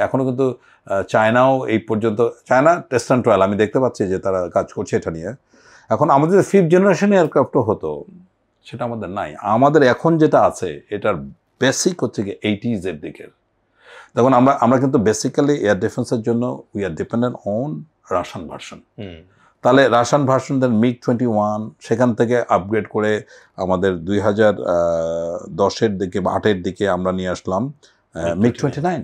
[SPEAKER 1] এখনো কিন্তু চায়নাও এই পর্যন্ত, চায়না টেস্ট অ্যান্ড ট্রায়াল আমি দেখতে পাচ্ছি যে তারা কাজ করছে এটা নিয়ে। এখন আমাদের 5th জেনারেশন এয়ারক্রাফটও হতো, সেটা আমাদের নাই। আমাদের এখন যেটা আছে এটার বেসিক হচ্ছে কি 80s এর দিকের। দেখুন আমরা কিন্তু বেসিক্যালি এয়ার ডিফেন্সের জন্য we are dependent on Russian version. তাহলে রাশিয়ান ভার্সন দেন MiG-21, সেখান থেকে আপগ্রেড করে আমাদের 2010-এর দিকে বা 8-এর দিকে আমরা নিয়ে আসলাম MiG-29।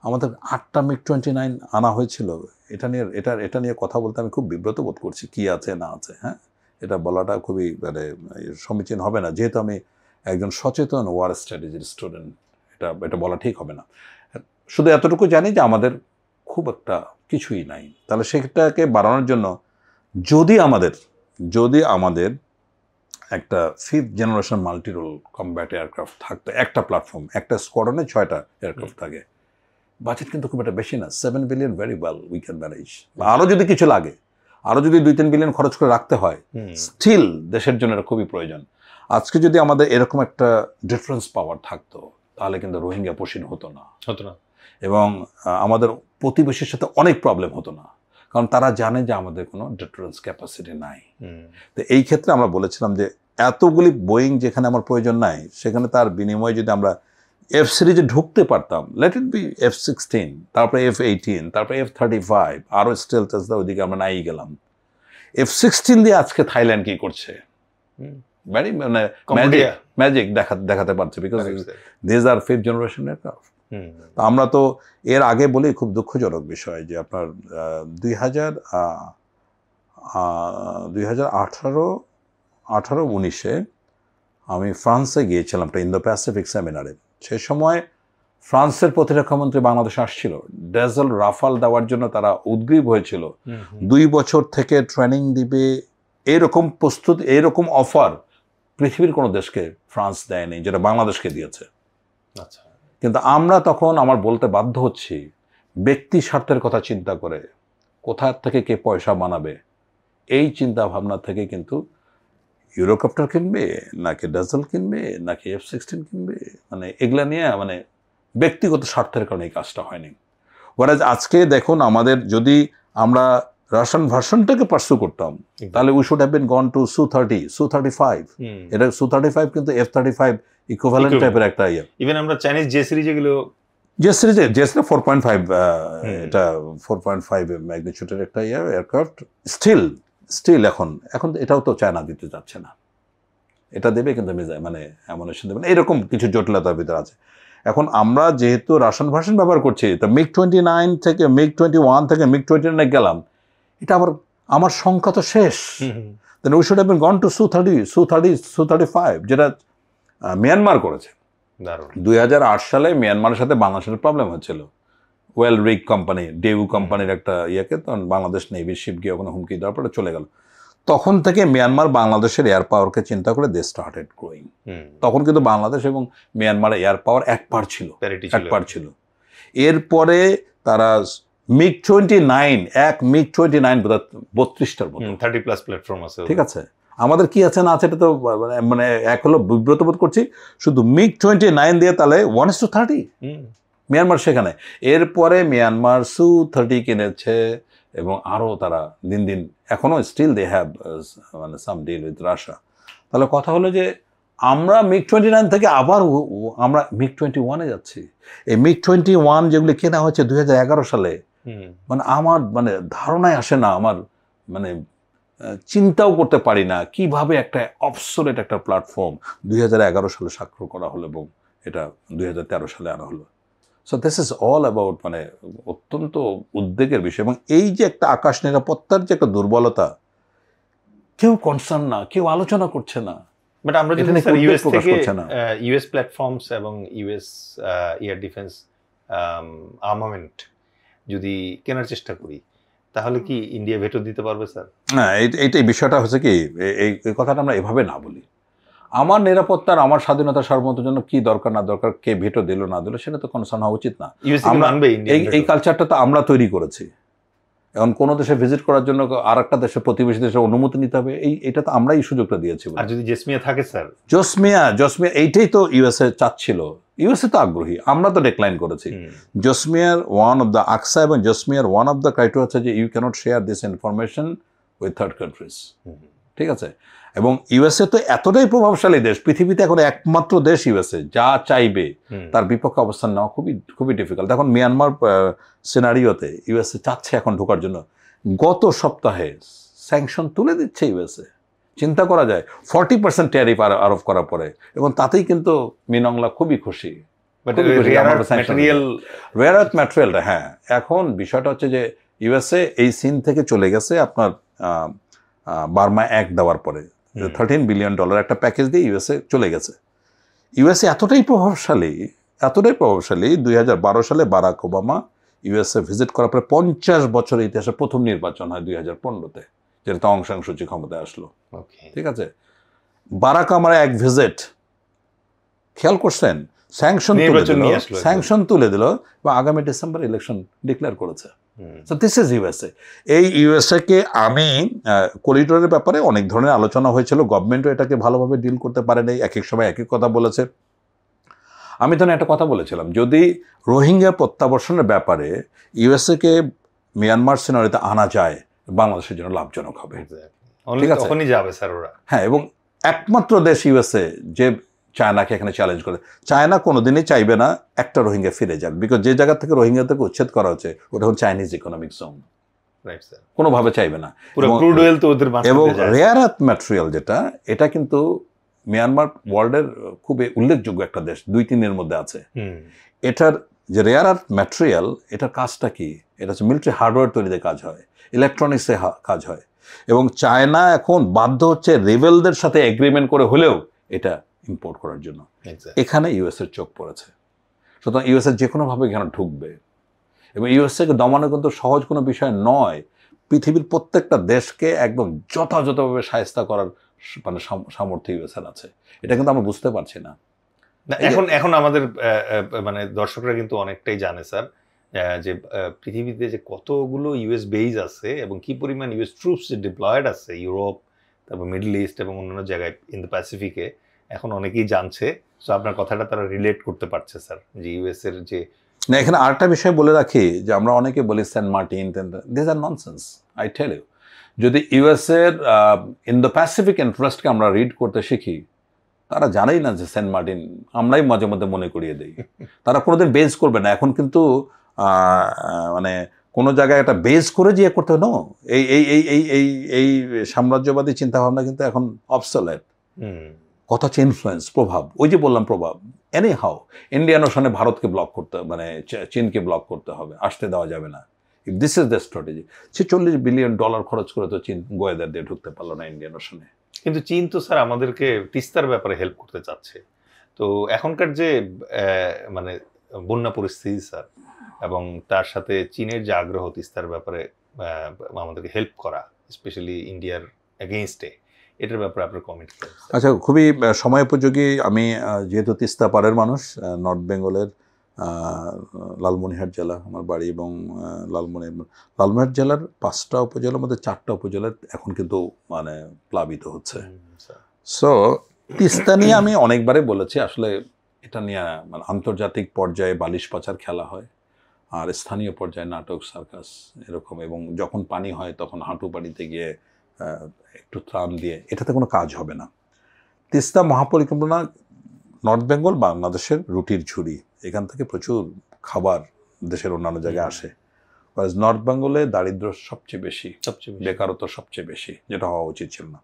[SPEAKER 1] আমাদের 8টা MiG-29 আনা হয়েছিল। এটা নিয়ে কথা বলতে আমি খুব বিব্রত বোধ করছি, কি আছে না আছে। হ্যাঁ, এটা বলাটা খুবই মানে সমীচীন হবে না, যেহেতু আমি একজন সচেতন ওয়ার স্ট্র্যাটেজির স্টুডেন্ট, এটা বলা ঠিক হবে না। শুধু এতটুকু জানি যে আমাদের খুব একটা কিছুই নাই। তাহলে সেটাকে বাড়ানোর জন্য যদি আমাদের একটা 5th generation multi role combat aircraft থাকতো, একটা প্ল্যাটফর্ম, একটা স্কোয়াড্রনে 6টা এয়ারক্রাফট থাকে, বাজেট কিন্তু খুব একটা বেশি না, 7 billion very well we can manage. আরও যদি কিছু লাগে, আরও যদি 2-3 বিলিয়ন খরচ করে রাখতে হয়, স্টিল দেশের জন্য এটা খুবই প্রয়োজন। আজকে যদি আমাদের এরকম একটা ডিফারেন্স পাওয়ার থাকতো তাহলে কিন্তু রোহিঙ্গা পশিন হতো না, এবং আমাদের প্রতিবেশীর সাথে অনেক প্রবলেম হতো না, কারণ তারা জানে যে আমাদের কোনো ডিফারেন্স ক্যাপাসিটি নাই। তো এই ক্ষেত্রে আমরা বলেছিলাম যে এতগুলি বোয়িং যেখানে আমার প্রয়োজন নাই, সেখানে তার বিনিময়ে যদি আমরা এফ সিরিজে ঢুকতে পারতাম, লেট ইট বি F-16, তারপরে F-18, তারপরে F-35, আরও স্টেলথ ওইদিকে আমরা নাই গেলাম। F-16 দিয়ে আজকে থাইল্যান্ড কি করছে, ভেরি মানে ম্যাজিক দেখাতে পারছে, because this are 5th generation aircraft. আমরা তো এর আগে বলি, খুব দুঃখজনক বিষয় যে আপনার 2018-19-এ আমি ফ্রান্সে গিয়েছিলাম একটা ইন্দো প্যাসিফিক সেমিনারে। সে সময় ফ্রান্সের প্রতিরক্ষামন্ত্রী বাংলাদেশে আসছিল, ড্যাজল রাফাল দেওয়ার জন্য তারা উদ্গ্রীব হয়েছিল। 2 বছর থেকে ট্রেনিং দিবে এরকম প্রস্তুতি, এরকম অফার পৃথিবীর কোনো দেশকে ফ্রান্স দেয়নি, যেটা বাংলাদেশকে দিয়েছে।
[SPEAKER 2] আচ্ছা,
[SPEAKER 1] কিন্তু আমরা তখন আমার বলতে বাধ্য হচ্ছি, ব্যক্তি স্বার্থের কথা চিন্তা করে কোথা থেকে কে পয়সা বানাবে এই চিন্তা ভাবনা থেকে কিন্তু ইউরোকপ্টার কিনবে নাকি ড্যাজল কিনবে নাকি F-16 কিনবে, মানে এগুলা নিয়ে মানে ব্যক্তিগত স্বার্থের কারণে এই কাজটা হয়নি। ওয়ারাজ আজকে দেখুন, আমাদের যদি আমরা রাশিয়ান ভার্সনটাকে পার্সু করতাম তাহলে we should have been gone two Su-30, Su-35। এটা Su-35 কিন্তু F-35 ইকুইভ্যালেন্ট টাইপের একটা ইয়ে।
[SPEAKER 2] ইভেন আমরা চাইনিজ জে সিরিজ এগুলো
[SPEAKER 1] জে সিরিজে 4.5, এটা 4.5 ম্যাগনিটিউডের একটা এয়ারক্রাফট। স্টিল এখন এটাও তো চায়না দিতে যাচ্ছে না, এটা দেবে কিন্তু মানে অ্যামুনিশন দেবে না, এরকম কিছু জটিলতার ভিতরে আছে। এখন আমরা যেহেতু রাশিয়ান ভার্সন ব্যবহার করছি, তা MiG-29 থেকে MiG-21 থেকে MiG-29 গেলাম, এটা আবার আমার সংখ্যা তো শেষ। Then we should have been gone to Su-35, যেটা মিয়ানমার করেছে। 2008 সালে মিয়ানমারের সাথে বাংলাদেশের প্রবলেম হচ্ছিল, ওয়েল রিগ কোম্পানি, ডেউ কোম্পানির একটা ইয়েকে, তখন বাংলাদেশ নেভির শিপ গিয়ে ওখানে হুমকি দেওয়ার পরে চলে গেল। তখন থেকে মিয়ানমার বাংলাদেশের এয়ার পাওয়ারকে চিন্তা করে দে স্টার্টেড গ্রোয়িং। তখন কিন্তু বাংলাদেশ এবং মিয়ানমারের এয়ার পাওয়ার এক পার ছিল। এরপরে তারা MiG-29 32টার মতো
[SPEAKER 2] 30+ প্ল্যাটফর্ম আছে,
[SPEAKER 1] ঠিক আছে। আমাদের কি আছে না আছে এটা তো মানে এক হলো বিব্রত বোধ করছি, শুধু MiG-29 দিয়ে তাহলে 1:30 মিয়ানমার সেখানে। এরপরে মিয়ানমার Su-30 কিনেছে এবং আরও তারা দিন দিন এখনও স্টিল দে হ্যাভ মানে সাম ডিল উইথ রাশিয়া। তাহলে কথা হলো যে আমরা MiG-29 থেকে আবার আমরা MiG-21-এ যাচ্ছি। এই MiG-21 যেগুলি কেনা হয়েছে 2011 সালে, মানে আমার মানে ধারণায় আসে না, আমার মানে চিন্তাও করতে পারি না কিভাবে একটা অবসোলেট একটা প্ল্যাটফর্ম 2011 সালে স্বাক্ষর করা হলো এবং এটা 2013 সালে আনা হলো। So this is all about মানে অত্যন্ত উদ্বেগের বিষয়। এবং এই যে একটা আকাশ নিরাপত্তার যে একটা দুর্বলতা, কেউ কনসার্ন না, কেউ আলোচনা করছে না।
[SPEAKER 2] বাট আমরা যদি ইউএস থেকে ইউএস প্ল্যাটফর্মস এবং ইউএস এয়ার ডিফেন্স আর্মামেন্ট যদি কেনার চেষ্টা করি, তাহলে কি ইন্ডিয়া ভেটো দিতে পারবে স্যার?
[SPEAKER 1] না, এইটাই বিষয়টা হচ্ছে কি, এই কথাটা আমরা এভাবে না বলি। আমার নিরাপত্তার, আমার স্বাধীনতা সার্বভৌমত্বের জন্য কি দরকার না দরকার, কে ভেটো দিল না দিল, সেটা তো কনসার্ন হওয়া উচিত না। এই কালচারটা তো আমরা তৈরি করেছি। এখন কোনো দেশে ভিজিট করার জন্য আর একটা দেশের প্রতিবেশী দেশের অনুমতি নিতে হবে, এটা তো আমরাই সুযোগটা দিয়েছি।
[SPEAKER 2] আর যদি জেসমিয়া থাকে স্যার,
[SPEAKER 1] জসমিয়া এইটাই তো ইউএসএ চাচ্ছিল, ইউএসএ তো আগ্রহী, আমরা তো ডিক্লাইন করেছি। GSOMIA one of the ACSA এবং GSOMIA one of the criteria হচ্ছে যে you can't share this information with third countries. ঠিক আছে? এবং ইউএসএ তো এতটাই প্রভাবশালী দেশ, পৃথিবীতে এখন একমাত্র দেশ ইউএসএ, যা চাইবে তার বিপক্ষে অবস্থান নেওয়া খুবই ডিফিকাল্ট। এখন মিয়ানমার সিনারিওতে ইউএসএ চাচ্ছে এখন ঢোকার জন্য, গত সপ্তাহে স্যাংশন তুলে দিচ্ছে ইউএসএ। চিন্তা করা যায় 40% ট্যারিফ আরোপ করার পরে, এবং তাতেই কিন্তু মিনংলা খুবই খুশি। রেয়ার আর্থ ম্যাটেরিয়ালটা, হ্যাঁ, এখন বিষয়টা হচ্ছে যে ইউএসএ এই সিন থেকে চলে গেছে আপনার বার্মা অ্যাক্ট দেওয়ার পরে $13 বিলিয়ন একটা প্যাকেজ দিয়ে ইউএসএ চলে গেছে। ইউএসএ এতটাই প্রভাবশালী 2012 সালে বারাক ওবামা ইউএসএ ভিজিট করার পরে 50 বছরের ইতিহাসে প্রথম নির্বাচন হয় 2015-তে, যেটা অং সান সু চি ক্ষমতায় আসলো। ঠিক আছে? বারাক ওবামার এক ভিজিট, খেয়াল করছেন, স্যাংশন তুলে দিল এবং আগামী ডিসেম্বর ইলেকশন ডিক্লেয়ার করেছে। So this is USA. এই ইউএসএকে আমি করিডোরের ব্যাপারে অনেক ধরনের আলোচনা হয়েছিল, গভর্নমেন্টও এটাকে ভালোভাবে ডিল করতে পারে নাই, এক এক সময় এক এক কথা বলেছে। আমি তো একটা কথা বলেছিলাম, যদি রোহিঙ্গা প্রত্যাবর্ষণের ব্যাপারে ইউএসএকে মিয়ানমার সিনারিতে আনা যায়, বাংলাদেশের জন্য লাভজনক হবে।
[SPEAKER 2] ঠিক আছে, তখনই যাবে স্যার ওরা।
[SPEAKER 1] হ্যাঁ, এবং একমাত্র দেশ ইউএসএ যে চায়নাকে এখানে চ্যালেঞ্জ করে। চায়না কোনোদিনই চাইবে না একটা রোহিঙ্গা ফিরে যাক, বিকজ যে জায়গা থেকে রোহিঙ্গাদেরকে উচ্ছেদ করা হচ্ছে ওটা হচ্ছে চাইনিজ ইকোনমিক জোন, কোনোভাবে চাইবে না। এবং রেয়ার আর্থ ম্যাটেরিয়াল যেটা, এটা কিন্তু মিয়ানমার ওয়ার্ল্ডের খুবই উল্লেখযোগ্য একটা দেশ, 2-3-এর মধ্যে আছে। এটার যে রেয়ার আর্থ ম্যাটেরিয়াল, এটার কাজটা কি? এটা হচ্ছে মিলিটারি হার্ডওয়্যার তৈরিতে কাজ হয়, ইলেকট্রনিক্সে কাজ হয়, এবং চায়না এখন বাধ্য হচ্ছে রেবেলদের সাথে এগ্রিমেন্ট করে হলেও এটা ইম্পোর্ট করার জন্য। এখানে ইউএসএর চোখ পড়েছে। সুতরাং ইউএসএ যে কোনোভাবে এখানে ঢুকবে, এবং ইউএসএকে দমানো কিন্তু সহজ কোনো বিষয় নয়। পৃথিবীর প্রত্যেকটা দেশকে একদম যথাযথভাবে শায়েস্তা করার মানে সামর্থ্য ইউএসএর আছে, এটা কিন্তু আমরা বুঝতে পারছি না।
[SPEAKER 2] এখন আমাদের মানে দর্শকরা কিন্তু অনেকটাই জানে স্যার যে পৃথিবীতে যে কতগুলো ইউএস বেজ আছে এবং কি পরিমাণ ইউএস ট্রুপস ডিপ্লয়েড আছে ইউরোপ, তারপর মিডল ইস্ট এবং অন্যান্য জায়গায় ইন দ্য প্যাসিফিকে, এখন অনেকেই জানছে। সো আপনার কথাটা তারা রিলেট করতে পারছে স্যার, যে ইউএস এর যে
[SPEAKER 1] না। এখানে আরেকটা বিষয় বলে রাখি, যে আমরা অনেকে বলি Saint Martin, this are nonsense. I tell you, যদি ইউএস এর ইন দ্য প্যাসিফিক ইন্টারেস্টকে আমরা রিড করতে শিখি, তারা জানেই না যে সেন্ট মার্টিন, আমরাই মাঝে মধ্যে মনে করিয়ে দিই। তারা কোনোদিন বেস করবে না। এখন কিন্তু মানে কোনো জায়গায় একটা বেস করে যে করতে হয়, এই এই এই এই এই এই সাম্রাজ্যবাদী চিন্তাভাবনা কিন্তু এখন অবসলেট। কথা হচ্ছে ইনফ্লুয়েন্স, প্রভাব। ওই যে বললাম প্রভাব। এনি হাউ ইন্ডিয়ান ওশানে ভারতকে ব্লক করতে, মানে চীনকে ব্লক করতে হবে, আসতে দেওয়া যাবে না। If this is the strategy. $40 billion খরচ করে তো চীন গোয়েদার দিয়ে ঢুকতে পারলো না ইন্ডিয়ান ওশানে।
[SPEAKER 2] কিন্তু চীন তো স্যার আমাদেরকে তিস্তার ব্যাপারে হেল্প করতে চাচ্ছে। তো এখনকার যে মানে বন্যা পরিস্থিতি স্যার, এবং তার সাথে চীনের যে আগ্রহ তিস্তার ব্যাপারে আমাদেরকে হেল্প করা, স্পেশালি ইন্ডিয়ার এগেইনস্টে, এটার ব্যাপারে আপনার কমেন্ট।
[SPEAKER 1] আচ্ছা, খুবই সময় উপযোগী। আমি যেহেতু তিস্তা পাড়ের মানুষ, নর্থ বেঙ্গলের লালমনিরহাট জেলা আমার বাড়ি, এবং লালমনিরহাট জেলার 5টা উপজেলার মধ্যে 4টা উপজেলা এখন কিন্তু মানে প্লাবিত হচ্ছে। সো তিস্তা নিয়ে আমি অনেকবারই বলেছি, আসলে এটা নিয়ে মানে আন্তর্জাতিক পর্যায়ে বালিশ পাচার খেলা হয়, আর স্থানীয় পর্যায়ে নাটক, সার্কাস এরকম, এবং যখন পানি হয় তখন হাঁটু পানিতে গিয়ে একটু ত্রাণ দিয়ে, এটাতে কোনো কাজ হবে না। তিস্তা মহাপরিকল্পনা নর্থ বেঙ্গল বাংলাদেশের রুটির ঝুড়ি, এখান থেকে প্রচুর খাবার দেশের অন্যান্য জায়গায় আসে। নর্থ বেঙ্গলে দারিদ্র্য সবচেয়ে বেশি, বেকারত্ব সবচেয়ে বেশি, যেটা হওয়া উচিত ছিল না।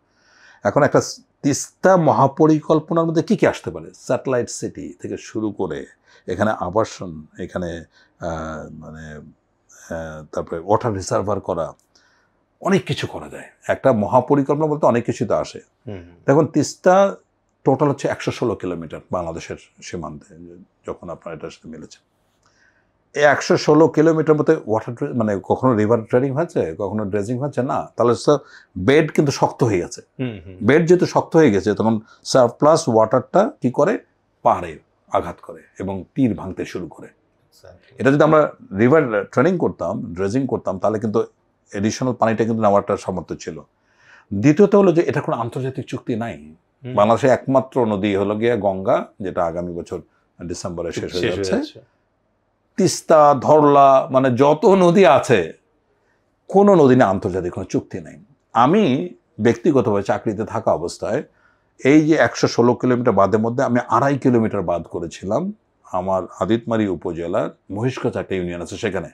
[SPEAKER 1] এখন একটা তিস্তা মহাপরিকল্পনার মধ্যে কী কী আসতে পারে? স্যাটেলাইট সিটি থেকে শুরু করে এখানে আবাসন, এখানে মানে তারপরে ওয়াটার রিজার্ভার করা, অনেক কিছু করা যায়। একটা মহাপরিকল্পনা বলতে অনেক কিছু তো আসে। দেখুন, তিস্তা টোটাল হচ্ছে 116 কিলোমিটার বাংলাদেশের সীমান্তে, যখন আপনার এটার সাথে মিলেছে। এই 116 কিলোমিটার মধ্যে ওয়াটার মানে কখনো রিভার ট্রেডিং হয়েছে, কখনো ড্রেজিং হচ্ছে না, তাহলে বেড কিন্তু শক্ত হয়ে গেছে। বেড যেহেতু শক্ত হয়ে গেছে, তখন সারপ্লাস ওয়াটারটা কি করে, পাহাড়ে আঘাত করে এবং তীর ভাঙতে শুরু করে। এটা যদি আমরা রিভার ট্রেডিং করতাম, ড্রেজিং করতাম, তাহলে কিন্তু এডিশনাল পানিটা কিন্তু নেওয়াটা সামর্থ্য ছিল। দ্বিতীয়ত হলো যে এটা কোনো আন্তর্জাতিক চুক্তি নাই। বাংলাদেশের একমাত্র নদী হলো গিয়ে গঙ্গা, যেটা আগামী বছর ডিসেম্বরে শেষ হয়ে যাচ্ছে। তিস্তা, ধরলা, মানে যত নদী আছে, কোনো নদী না আন্তর্জাতিক কোনো চুক্তি নেই। আমি ব্যক্তিগতভাবে চাকরিতে থাকা অবস্থায় এই যে 116 কিলোমিটার বাঁধের মধ্যে আমি 2.5 কিলোমিটার বাঁধ করেছিলাম আমার আদিতমারি উপজেলার মহিষগঞ্জ একটা ইউনিয়ন আছে সেখানে।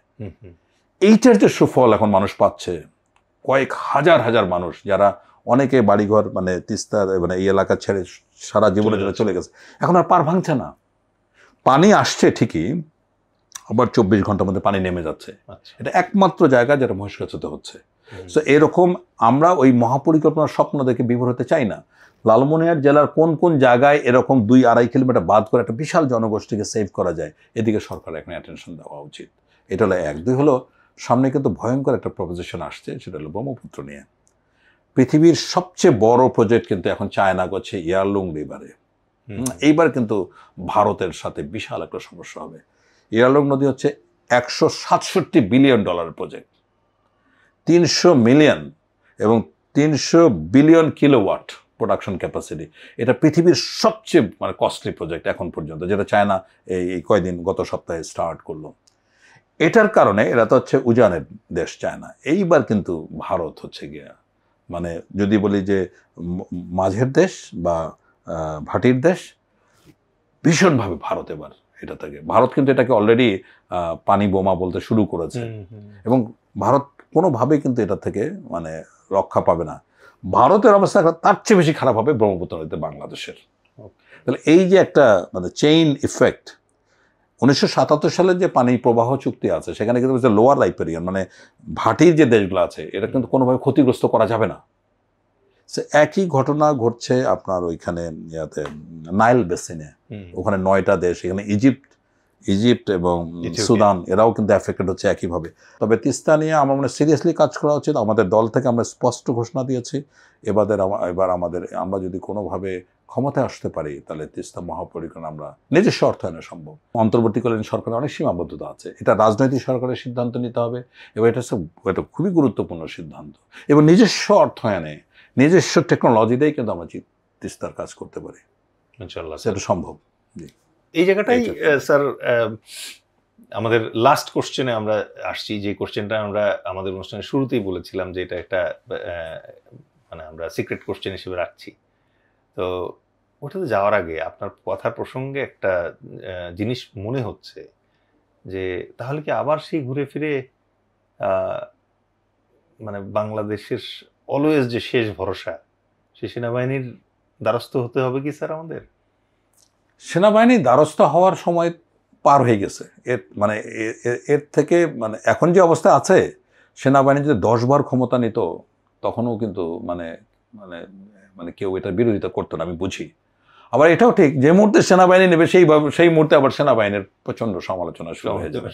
[SPEAKER 1] এইটার যে সুফল এখন মানুষ পাচ্ছে, কয়েক হাজার হাজার মানুষ, যারা অনেকে বাড়িঘর মানে তিস্তার মানে এই এলাকা ছেড়ে সারা জীবনে যারা চলে গেছে, এখন আর পার ভাঙছে না। পানি আসছে ঠিকই, আবার 24 ঘন্টার মধ্যে পানি নেমে যাচ্ছে। এটা একমাত্র জায়গা যেটা মহিষগঞ্জতে হচ্ছে। সো এরকম আমরা ওই মহাপরিকল্পনার স্বপ্ন দেখে বিভোর হতে চাই না। লালমনিরহাট জেলার কোন কোন জায়গায় এরকম 2-2.5 কিলোমিটার বাদ করে একটা বিশাল জনগোষ্ঠীকে সেভ করা যায়, এদিকে সরকার এখন অ্যাটেনশন দেওয়া উচিত। এটা হলো এক। দুই হলো, সামনে কিন্তু ভয়ঙ্কর একটা প্রপোজিশন আসছে, সেটা হলো ব্রহ্মপুত্র নিয়ে। পৃথিবীর সবচেয়ে বড় প্রজেক্ট কিন্তু এখন চায়না করছে ইয়ারলুং রিভারে। এইবার কিন্তু ভারতের সাথে বিশাল একটা সমস্যা হবে। ইয়ারলুং নদী হচ্ছে $167 বিলিয়ন প্রজেক্ট, 300 মিলিয়ন এবং 300 বিলিয়ন কিলোওয়াট প্রোডাকশন ক্যাপাসিটি। এটা পৃথিবীর সবচেয়ে মানে কস্টলি প্রজেক্ট এখন পর্যন্ত, যেটা চায়না এই কয়দিন গত সপ্তাহে স্টার্ট করলো। এটার কারণে এরা তো হচ্ছে উজানের দেশ চায়না, এইবার কিন্তু ভারত হচ্ছে গিয়া মানে যদি বলি যে মাঝের দেশ বা ভাটির দেশ, ভীষণভাবে ভারত এবার এটা থেকে। ভারত কিন্তু এটাকে অলরেডি পানি বোমা বলতে শুরু করেছে, এবং ভারত কোনোভাবেই কিন্তু এটা থেকে মানে রক্ষা পাবে না। ভারতের অবস্থা তার চেয়ে বেশি খারাপ হবে ব্রহ্মপুত্র নদীতে বাংলাদেশের। তাহলে এই যে একটা মানে চেইন ইফেক্ট, 1977 সালের যে পানি প্রবাহ চুক্তি আছে, সেখানে কিন্তু লোয়ার রাইপেরিয়ান মানে ভাটির যে দেশগুলো আছে, এটা কিন্তু কোনোভাবে ক্ষতিগ্রস্ত করা যাবে না। সে একই ঘটনা ঘটছে আপনার ওইখানে ইয়াতে নাইল বেসিনে, ওখানে 9টা দেশ, এখানে ইজিপ্ট এবং সুদান, এরাও কিন্তু অ্যাফেক্টেড হচ্ছে একইভাবে। তবে তিস্তা নিয়ে আমার মনে সিরিয়াসলি কাজ করা উচিত। আমাদের দল থেকে আমরা স্পষ্ট ঘোষণা দিয়েছি, এবার আমরা যদি কোনোভাবে ক্ষমতায় আসতে পারি, তাহলে তিস্তা মহাপরিকল্পনা আমরা নিজস্ব অর্থায়নে সম্ভব। অন্তর্বর্তীকালীন সরকারের অনেক সীমাবদ্ধতা আছে, এটা রাজনৈতিক সরকারের সিদ্ধান্ত নিতে হবে, এবং এটা খুবই গুরুত্বপূর্ণ সিদ্ধান্ত। এবং নিজস্ব অর্থায়নে, নিজস্ব টেকনোলজিতেই কিন্তু আমরা তিস্তার কাজ করতে পারি, ইনশাআল্লাহ সেটা সম্ভব।
[SPEAKER 2] এই জায়গাটাই স্যার আমাদের লাস্ট কোশ্চেনে আমরা আসছি, যে কোশ্চেনটা আমরা আমাদের অনুষ্ঠানের শুরুতেই বলেছিলাম যে এটা একটা মানে আমরা সিক্রেট কোশ্চেন হিসেবে রাখছি। তো ওটাতে যাওয়ার আগে আপনার কথার প্রসঙ্গে একটা জিনিস মনে হচ্ছে যে তাহলে কি আবার সেই ঘুরে ফিরে মানে বাংলাদেশের অলওয়েজ যে শেষ ভরসা, সেই সেনাবাহিনীর দ্বারস্থ হতে হবে কি স্যার আমাদের?
[SPEAKER 1] সেনাবাহিনী দ্বারস্থ হওয়ার সময় পার হয়ে গেছে। এর থেকে মানে এখন যে অবস্থা আছে, সেনাবাহিনী যদি 10 বার ক্ষমতা নিত, তখনও কিন্তু মানে মানে মানে কেউ এটার বিরোধিতা করতো না, আমি বুঝি। আবার এটাও ঠিক, যে মুহূর্তে সেনাবাহিনী নেবে সেই মুহূর্তে আবার সেনাবাহিনীর প্রচণ্ড সমালোচনা শুরু হয়ে যাবে।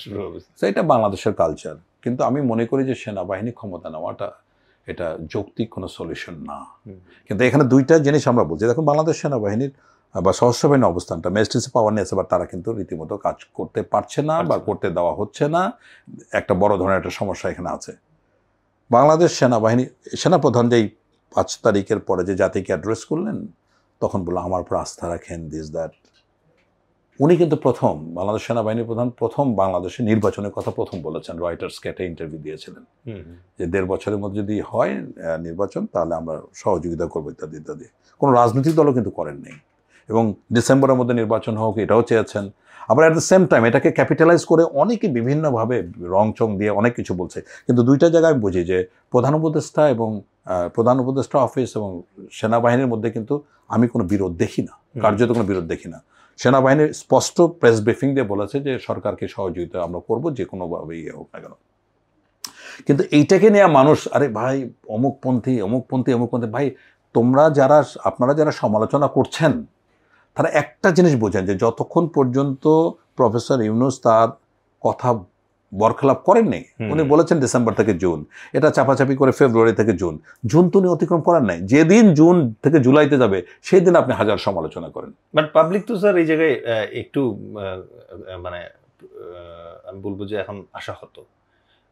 [SPEAKER 1] এটা বাংলাদেশের কালচার। কিন্তু আমি মনে করি যে সেনাবাহিনী ক্ষমতা নেওয়াটা এটা যৌক্তিক কোনো সলিউশন না। কিন্তু এখানে দুইটা জিনিস আমরা বলছি। দেখুন, বাংলাদেশ সেনাবাহিনীর বা সশস্ত্র বাহিনীর অবস্থানটা ম্যাজিস্ট্রেসি পাওয়ার নিয়েছে, বা তারা কিন্তু রীতিমতো কাজ করতে পারছে না বা করতে দেওয়া হচ্ছে না। একটা বড় ধরনের একটা সমস্যা এখানে আছে। বাংলাদেশ সেনাপ্রধান যেই 5 তারিখের পরে যে জাতিকে অ্যাড্রেস করলেন, তখন বললো আমার উপর আস্থা রাখেন, দিস দ্যাট। উনি কিন্তু প্রথম বাংলাদেশ সেনাবাহিনীর প্রধান প্রথম বাংলাদেশের নির্বাচনের কথা প্রথম বলেছেন, রয়টার্সকে একটা ইন্টারভিউ দিয়েছিলেন যে 1.5 বছরের মধ্যে যদি হয় নির্বাচন তাহলে আমরা সহযোগিতা করবো ইত্যাদি ইত্যাদি। কোনো রাজনৈতিক দলও কিন্তু করেন নাই, এবং ডিসেম্বরের মধ্যে নির্বাচন হোক এটাও চেয়েছেন। আবার অ্যাট দ্য সেম টাইম এটাকে ক্যাপিটালাইজ করে অনেকে বিভিন্নভাবে রংচং দিয়ে অনেক কিছু বলছে, কিন্তু দুইটা জায়গায় আমি বুঝি যে প্রধান উপদেষ্টা এবং প্রধান উপদেষ্টা অফিস এবং সেনাবাহিনীর মধ্যে কিন্তু আমি কোনো বিরোধ দেখি না, কার্যত কোনো বিরোধ দেখি না। সেনাবাহিনীর স্পষ্ট প্রেস ব্রিফিং দিয়ে বলেছে যে সরকারকে সহযোগিতা আমরা করবো যে কোনোভাবেই ইয়ে হোক না কেন। কিন্তু এইটাকে নিয়ে মানুষ আরে ভাই অমুকপন্থী অমুকপন্থী অমুকপন্থী, ভাই আপনারা যারা সমালোচনা করছেন তারা একটা জিনিস বোঝেন যে যতক্ষণ পর্যন্ত প্রফেসর ইউনূস তার কথা বরখেলাপ করেননি, উনি বলেছেন ডিসেম্বর থেকে জুন, এটা চাপাচাপি করে ফেব্রুয়ারি থেকে জুন, জুন তো উনি অতিক্রম করেন নাই। যেদিন জুন থেকে জুলাইতে যাবে সেই দিন আপনি হাজার সমালোচনা করেন।
[SPEAKER 2] বাট পাবলিক তো স্যার এই জায়গায় একটু মানে আমি বলবো যে এখন আশাহত,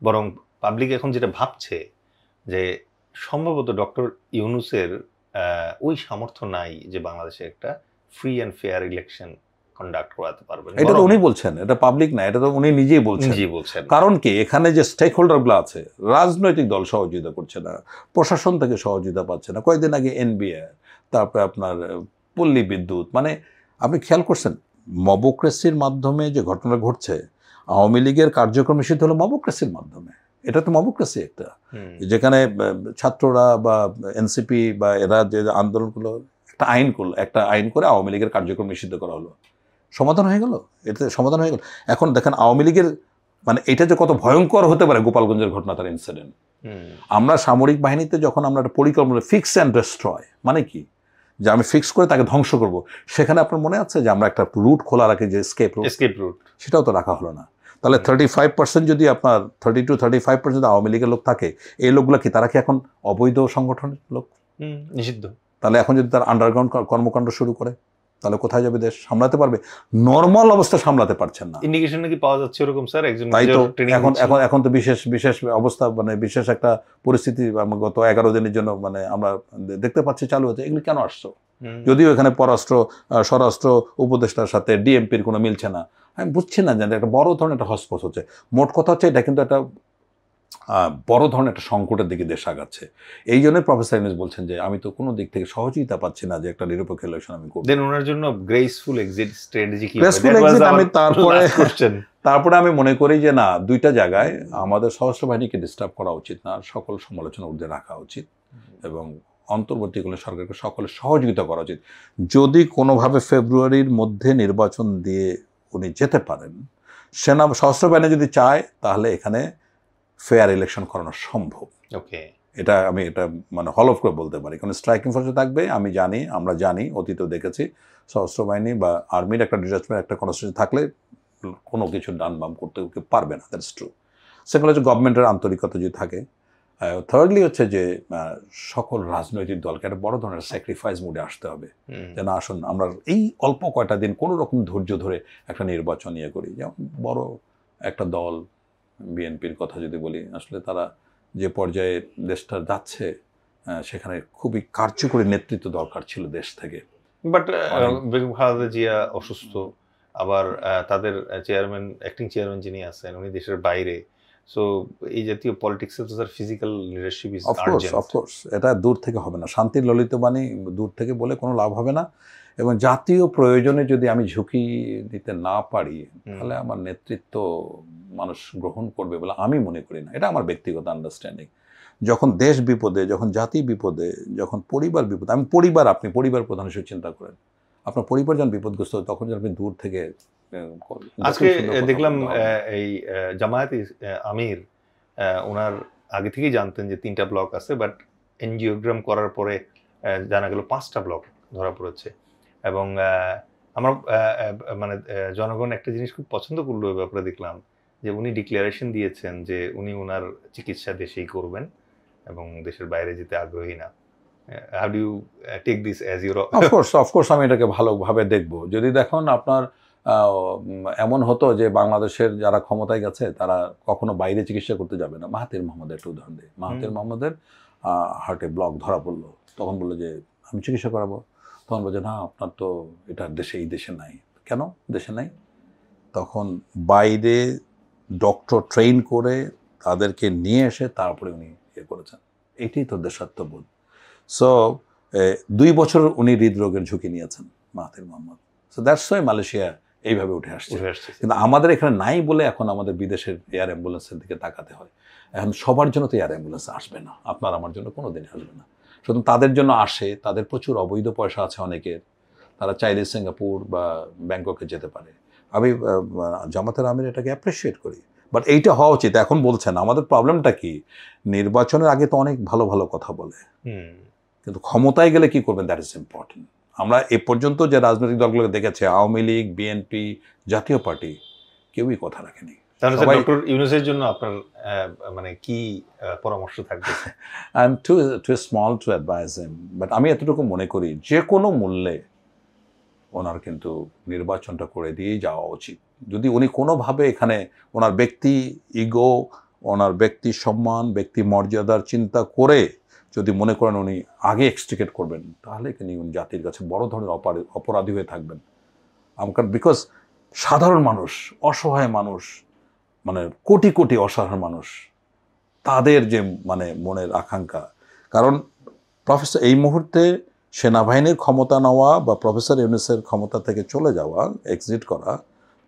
[SPEAKER 2] বরং পাবলিক এখন যেটা ভাবছে যে সম্ভবত ডক্টর ইউনূসের ওই সামর্থ্য নাই যে বাংলাদেশে একটা free and fair election conduct করাতে পারবেন।
[SPEAKER 1] এটা তো উনি বলছেন, এটা পাবলিক না, এটা তো উনি নিজেই বলছেন। কারণ কি, এখানে যে স্টেক হোল্ডারগুলো আছে, রাজনৈতিক দল সহযোগিতা করছে না, প্রশাসন থেকে সহযোগিতা পাচ্ছে না। কয়েকদিন আগে এনবিআর, তারপরে আপনার পল্লী বিদ্যুৎ, মানে আপনি খেয়াল করছেন মবোক্রেসির মাধ্যমে যে ঘটনা ঘটছে, আওয়ামী লীগের কার্যক্রম নিষিদ্ধ হলো মবোক্রেসির মাধ্যমে। এটা তো মবোক্রেসি একটা, যেখানে ছাত্ররা বা এনসিপি বা এরা যে আন্দোলনগুলো একটা আইন করে আওয়ামী লীগের কার্যক্রম নিষিদ্ধ করা হলো, সমাধান হয়ে গেল। এটাতে সমাধান হয়ে গেল। এখন দেখেন আওয়ামী লীগের মানে এটা যে কত ভয়ঙ্কর হতে পারে, গোপালগঞ্জের ঘটনা, তার ইনসিডেন্ট। আমরা সামরিক বাহিনীতে যখন আমরা একটা পরিকল্পনা ফিক্স অ্যান্ড ডেস্ট্রয়, মানে কি যে আমি ফিক্স করে তাকে ধ্বংস করব, সেখানে আপনার মনে আছে যে আমরা একটা রুট খোলা রাখি, যে এসকেপ রুট, সেটাও তো রাখা হলো না। তাহলে 35% যদি আপনার 32-35% আওয়ামী লীগের লোক থাকে, এই লোকগুলো কি তারা কি এখন অবৈধ সংগঠনের লোক?
[SPEAKER 2] নিষিদ্ধ।
[SPEAKER 1] তাহলে এখন যদি তার আন্ডারগ্রাউন্ড কর্মকাণ্ড শুরু করে তাহলে কোথায় যাবে দেশ? সামলাতে পারবে? নর্মাল অবস্থা সামলাতে পারছেন না।
[SPEAKER 2] ইন্ডিকেশন নাকি পাওয়া যাচ্ছে এরকম স্যার, একজন
[SPEAKER 1] তাই তো এখন তো বিশেষ অবস্থা, মানে বিশেষ একটা পরিস্থিতি গত 11 দিনের জন্য মানে আমরা দেখতে পাচ্ছি চালু হচ্ছে। এগুলি কেন আসছো? যদিও এখানে স্বরাষ্ট্র উপদেষ্টার সাথে ডিএমপির কোনো মিলছে না, আমি বুঝছি না যে একটা বড় ধরনের একটা হসপস হচ্ছে। মোট কথা হচ্ছে এটা কিন্তু একটা বড় ধরনের একটা সংকটের দিকে দেশ আগাচ্ছে। এই জন্য প্রফেসর ইউনূস বলছেন যে আমি তো কোনো দিক থেকে সহযোগিতা পাচ্ছি না যে একটা নিরপেক্ষ ইলেকশন আমি করব।
[SPEAKER 2] দেন ওনার জন্য গ্রেসফুল এক্সিট স্ট্র্যাটেজি কি?
[SPEAKER 1] আমি তারপরে আমি মনে করি যে না, দুইটা জায়গায় আমাদের সশস্ত্র বাহিনীকে ডিস্টার্ব করা উচিত না, সকল সমালোচনা ঊর্ধ্বে রাখা উচিত, এবং অন্তর্বর্তীকালীন সরকারকে সকলের সহযোগিতা করা উচিত। যদি কোনোভাবে ফেব্রুয়ারির মধ্যে নির্বাচন দিয়ে উনি যেতে পারেন, সশস্ত্র বাহিনী যদি চায়, তাহলে এখানে ফেয়ার ইলেকশন করানো সম্ভব।
[SPEAKER 2] ওকে,
[SPEAKER 1] এটা মানে হল অফ করে বলতে পারি। কারণ স্ট্রাইকিং ফোর্সে থাকবে, আমরা জানি অতীতেও দেখেছি সশস্ত্র বাহিনী বা আর্মির একটা ডিটাচমেন্ট, একটা কনস্টিটিউশন থাকলে কোনো কিছু ডান বাম করতে পারবে না। That's true. সেকেন্ড হচ্ছে গভর্নমেন্টের আন্তরিকতা যদি থাকে। থার্ডলি হচ্ছে যে সকল রাজনৈতিক দলকে একটা বড় ধরনের স্যাক্রিফাইস মুডে আসতে হবে, যে না আসুন আমরা এই অল্প কয়টা দিন কোনো রকম ধৈর্য ধরে একটা নির্বাচন ইয়ে করি। যেমন বড় একটা দল বিএনপির কথা যদি বলি, আসলে তারা যে পর্যায়ে দেশটা যাচ্ছে সেখানে খুবই কার্যকরী নেতৃত্ব দরকার ছিল দেশ থেকে।
[SPEAKER 2] বাট বেগম খালেদা জিয়া অসুস্থ, আবার তাদের অ্যাক্টিং চেয়ারম্যান যিনি আছেন উনি দেশের বাইরে। সো এই জাতীয় পলিটিক্সে তো sir physical leadership is urgent.
[SPEAKER 1] Of course এটা দূর থেকে হবে না, শান্তির ললিতবাণী দূর থেকে বলে কোনো লাভ হবে না। এবং জাতীয় প্রয়োজনে যদি আমি ঝুঁকি দিতে না পারি, তাহলে আমার নেতৃত্ব মানুষ গ্রহণ করবে বলে আমি মনে করি না। এটা আমার ব্যক্তিগত আন্ডারস্ট্যান্ডিং। যখন দেশ বিপদে, যখন জাতি বিপদে, যখন পরিবার বিপদে, আপনি পরিবার প্রধান হিসেবে চিন্তা করেন, আপনার পরিবার যখন বিপদগ্রস্ত, তখন যখন আপনি দূর থেকে।
[SPEAKER 2] আজকে দেখলাম এই জামায়াত আমির ওনার আগে থেকেই জানতেন যে 3টা ব্লক আছে, বাট এনজিওগ্রাম করার পরে জানা গেল 5টা ব্লক ধরা পড়েছে। এবং আমার মানে জনগণ একটা জিনিস খুব পছন্দ করলো এই ব্যাপারে, দেখলাম যে উনি ডিক্লারেশন দিয়েছেন যে উনি ওনার চিকিৎসা দেশেই করবেন এবং দেশের বাইরে যেতে আগ্রহী না। How do you take this as your?
[SPEAKER 1] Of course আমি এটাকে ভালোভাবে দেখব। যদি দেখুন আপনার এমন হতো যে বাংলাদেশের যারা ক্ষমতায় গেছে তারা কখনো বাইরে চিকিৎসা করতে যাবে না। মাহাথির মোহাম্মদের একটা উদাহরণ দিই। মাহাথির মোহাম্মদের হার্টে ব্লক ধরা পড়লো, তখন বললো যে আমি চিকিৎসা করাবো। তখন বলছে না, আপনার তো এটা এই দেশে নাই। কেন দেশে নাই? তখন বাইরে ডক্টর ট্রেন করে তাদেরকে নিয়ে এসে তারপরে উনি ইয়ে করেছেন। এটাই তো দেশাত্মবোধ। সো 2 বছর উনি হৃদরোগের ঝুঁকি নিয়েছেন Mahathir Mohamad. So that's why Malaysia এইভাবে উঠে আসছে। কিন্তু আমাদের এখানে নাই বলে এখন আমাদের বিদেশের এয়ার অ্যাম্বুলেন্সের দিকে তাকাতে হয়। এখন সবার জন্য তো এয়ার অ্যাম্বুলেন্স আসবে না, আপনার আমার জন্য কোনো দিন আসবে না। শুধু তাদের জন্য আসে, তাদের প্রচুর অবৈধ পয়সা আছে অনেকের, তারা চাইলে সিঙ্গাপুর বা ব্যাংককে যেতে পারে। আমি জামাতের আমির এটাকে অ্যাপ্রিসিয়েট করি, বাট এইটা হওয়া উচিত। এখন বলছেন আমাদের প্রবলেমটা কি, নির্বাচনের আগে তো অনেক ভালো ভালো কথা বলে, কিন্তু ক্ষমতায় গেলে কি করবেন, দ্যাট ইজ ইম্পর্টেন্ট। আমরা এ পর্যন্ত যে রাজনৈতিক দলগুলোকে দেখেছি, আওয়ামী লীগ, বিএনপি, জাতীয় পার্টি, কেউই কথা রাখেনি।
[SPEAKER 2] তাহলে ডক্টর ইউনূসের জন্য আপনার মানে কি পরামর্শ থাকবে?
[SPEAKER 1] I am too small to advise him, but আমি এতটুকু মনে করি যে কোনো মূল্যে ওনার কিন্তু নির্বাচনটা করে দিয়েই যাওয়া উচিত। যদি উনি কোনোভাবে এখানে ওনার ব্যক্তি ইগো, ওনার ব্যক্তি সম্মান, ব্যক্তি মর্যাদার চিন্তা করে যদি মনে করেন উনি আগে এক্সট্রিকেট করবেন, তাহলে কিন্তু উনি জাতির কাছে বড় ধরনের অপরাধী হয়ে থাকবেন। আমার বিকজ সাধারণ মানুষ, অসহায় মানুষ, মানে কোটি কোটি অসহায় মানুষ, তাদের যে মানে মনের আকাঙ্ক্ষা, কারণ প্রফেসর এই মুহূর্তে সেনাবাহিনীর ক্ষমতা নেওয়া বা প্রফেসর ইউনূসের ক্ষমতা থেকে চলে যাওয়া, এক্সিট করা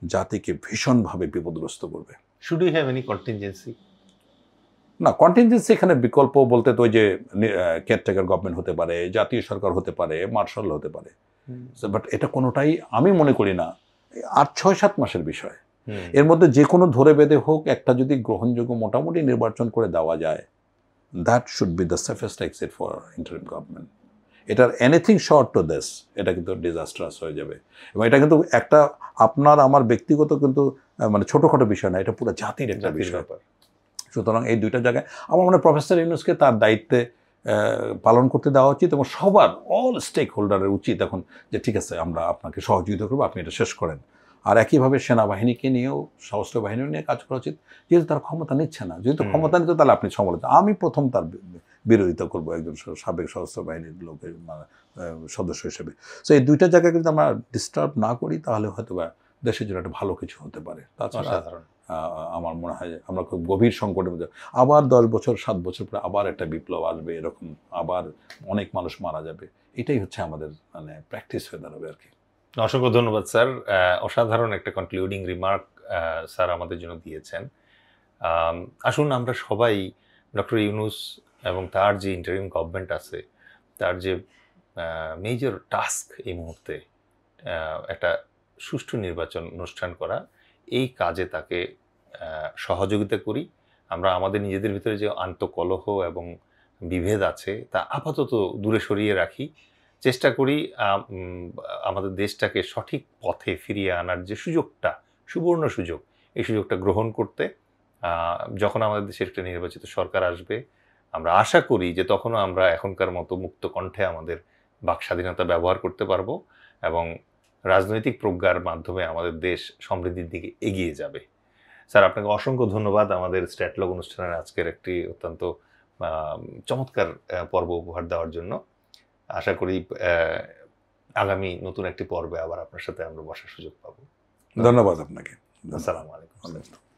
[SPEAKER 1] জাতিকে ভীষণভাবে বিপদগ্রস্ত করবে।
[SPEAKER 2] Should we have any contingency?
[SPEAKER 1] না, কন্টিনজেন্সি এখানে বিকল্প বলতে তো ওই যে কেয়ারটেকার গভর্নমেন্ট হতে পারে, জাতীয় সরকার হতে পারে, মার্শাল হতে পারে, বাট এটা কোনোটাই আমি মনে করি না। আর 6-7 মাসের বিষয়, এর মধ্যে যে কোনো ধরে বেঁধে হোক একটা যদি গ্রহণযোগ্য মোটামুটি নির্বাচন করে দেওয়া যায়, that should be the safest exit for interim government. এটার এনিথিং শর্ট টু দিস, এটা কিন্তু ডিজাস্ট্রাস হয়ে যাবে। এবং এটা কিন্তু একটা আপনার আমার ব্যক্তিগত কিন্তু মানে ছোটোখাটো বিষয় না, এটা পুরো জাতির একটা বিষয়। সুতরাং এই দুইটা জায়গায় আমার মনে হয় প্রফেসর ইউনূসকে তার দায়িত্বে পালন করতে দেওয়া উচিত, এবং সবার অল স্টেক হোল্ডারের উচিত এখন যে ঠিক আছে আমরা আপনাকে সহযোগিতা করবো, আপনি এটা শেষ করেন। আর একইভাবে সেনাবাহিনীকে নিয়েও, সশস্ত্র বাহিনী নিয়ে কাজ করা উচিত, যেহেতু তার ক্ষমতা নিচ্ছে না। যেহেতু ক্ষমতা নিত তাহলে আপনি সমালোচনা, আমি প্রথম তার বিরোধিতা করবো একজন সাবেক সশস্ত্র বাহিনীর লোকের সদস্য হিসেবে। সো এই দুইটা জায়গায় কিন্তু আমরা ডিস্টার্ব না করি, তাহলে হয়তো বা দেশের জন্য একটা ভালো কিছু হতে পারে। তাছাড়া আমার মনে হয় আমরা খুব গভীর সংকটের মধ্যে, আবার 10 বছর 7 বছর পরে আবার একটা বিপ্লব আসবে, এরকম আবার অনেক মানুষ মারা যাবে। এটাই হচ্ছে আমাদের মানে প্র্যাকটিস হয়ে দাঁড়াবে আর কি।
[SPEAKER 2] অসংখ্য ধন্যবাদ স্যার, অসাধারণ একটা কনক্লুডিং রিমার্ক স্যার আমাদের জন্য দিয়েছেন। আসুন আমরা সবাই ডক্টর ইউনূস এবং তার যে ইন্টারিম গভর্নমেন্ট আছে, তার যে মেজর টাস্ক এই মুহূর্তে একটা সুষ্ঠু নির্বাচন অনুষ্ঠান করা, এই কাজে তাকে সহযোগিতা করি। আমরা আমাদের নিজেদের ভিতরে যে আন্তঃকলহ এবং বিভেদ আছে তা আপাতত দূরে সরিয়ে রাখি, চেষ্টা করি আমাদের দেশটাকে সঠিক পথে ফিরিয়ে আনার যে সুযোগটা, সুবর্ণ সুযোগ, এই সুযোগটা গ্রহণ করতে। যখন আমাদের দেশে একটা নির্বাচিত সরকার আসবে, আমরা আশা করি যে তখনও আমরা এখনকার মতো মুক্ত কণ্ঠে আমাদের বাক স্বাধীনতা ব্যবহার করতে পারবো এবং রাজনৈতিক প্রজ্ঞার মাধ্যমে আমাদের দেশ সমৃদ্ধির দিকে এগিয়ে যাবে। স্যার, আপনাকে অসংখ্য ধন্যবাদ আমাদের স্ট্র্যাটলগ অনুষ্ঠানের আজকের একটি অত্যন্ত চমৎকার পর্ব উপহার দেওয়ার জন্য। আশা করি আগামী নতুন একটি পর্বে আবার আপনার সাথে আমরা বসার সুযোগ পাবো।
[SPEAKER 1] ধন্যবাদ আপনাকে।
[SPEAKER 2] আসসালামু আলাইকুম।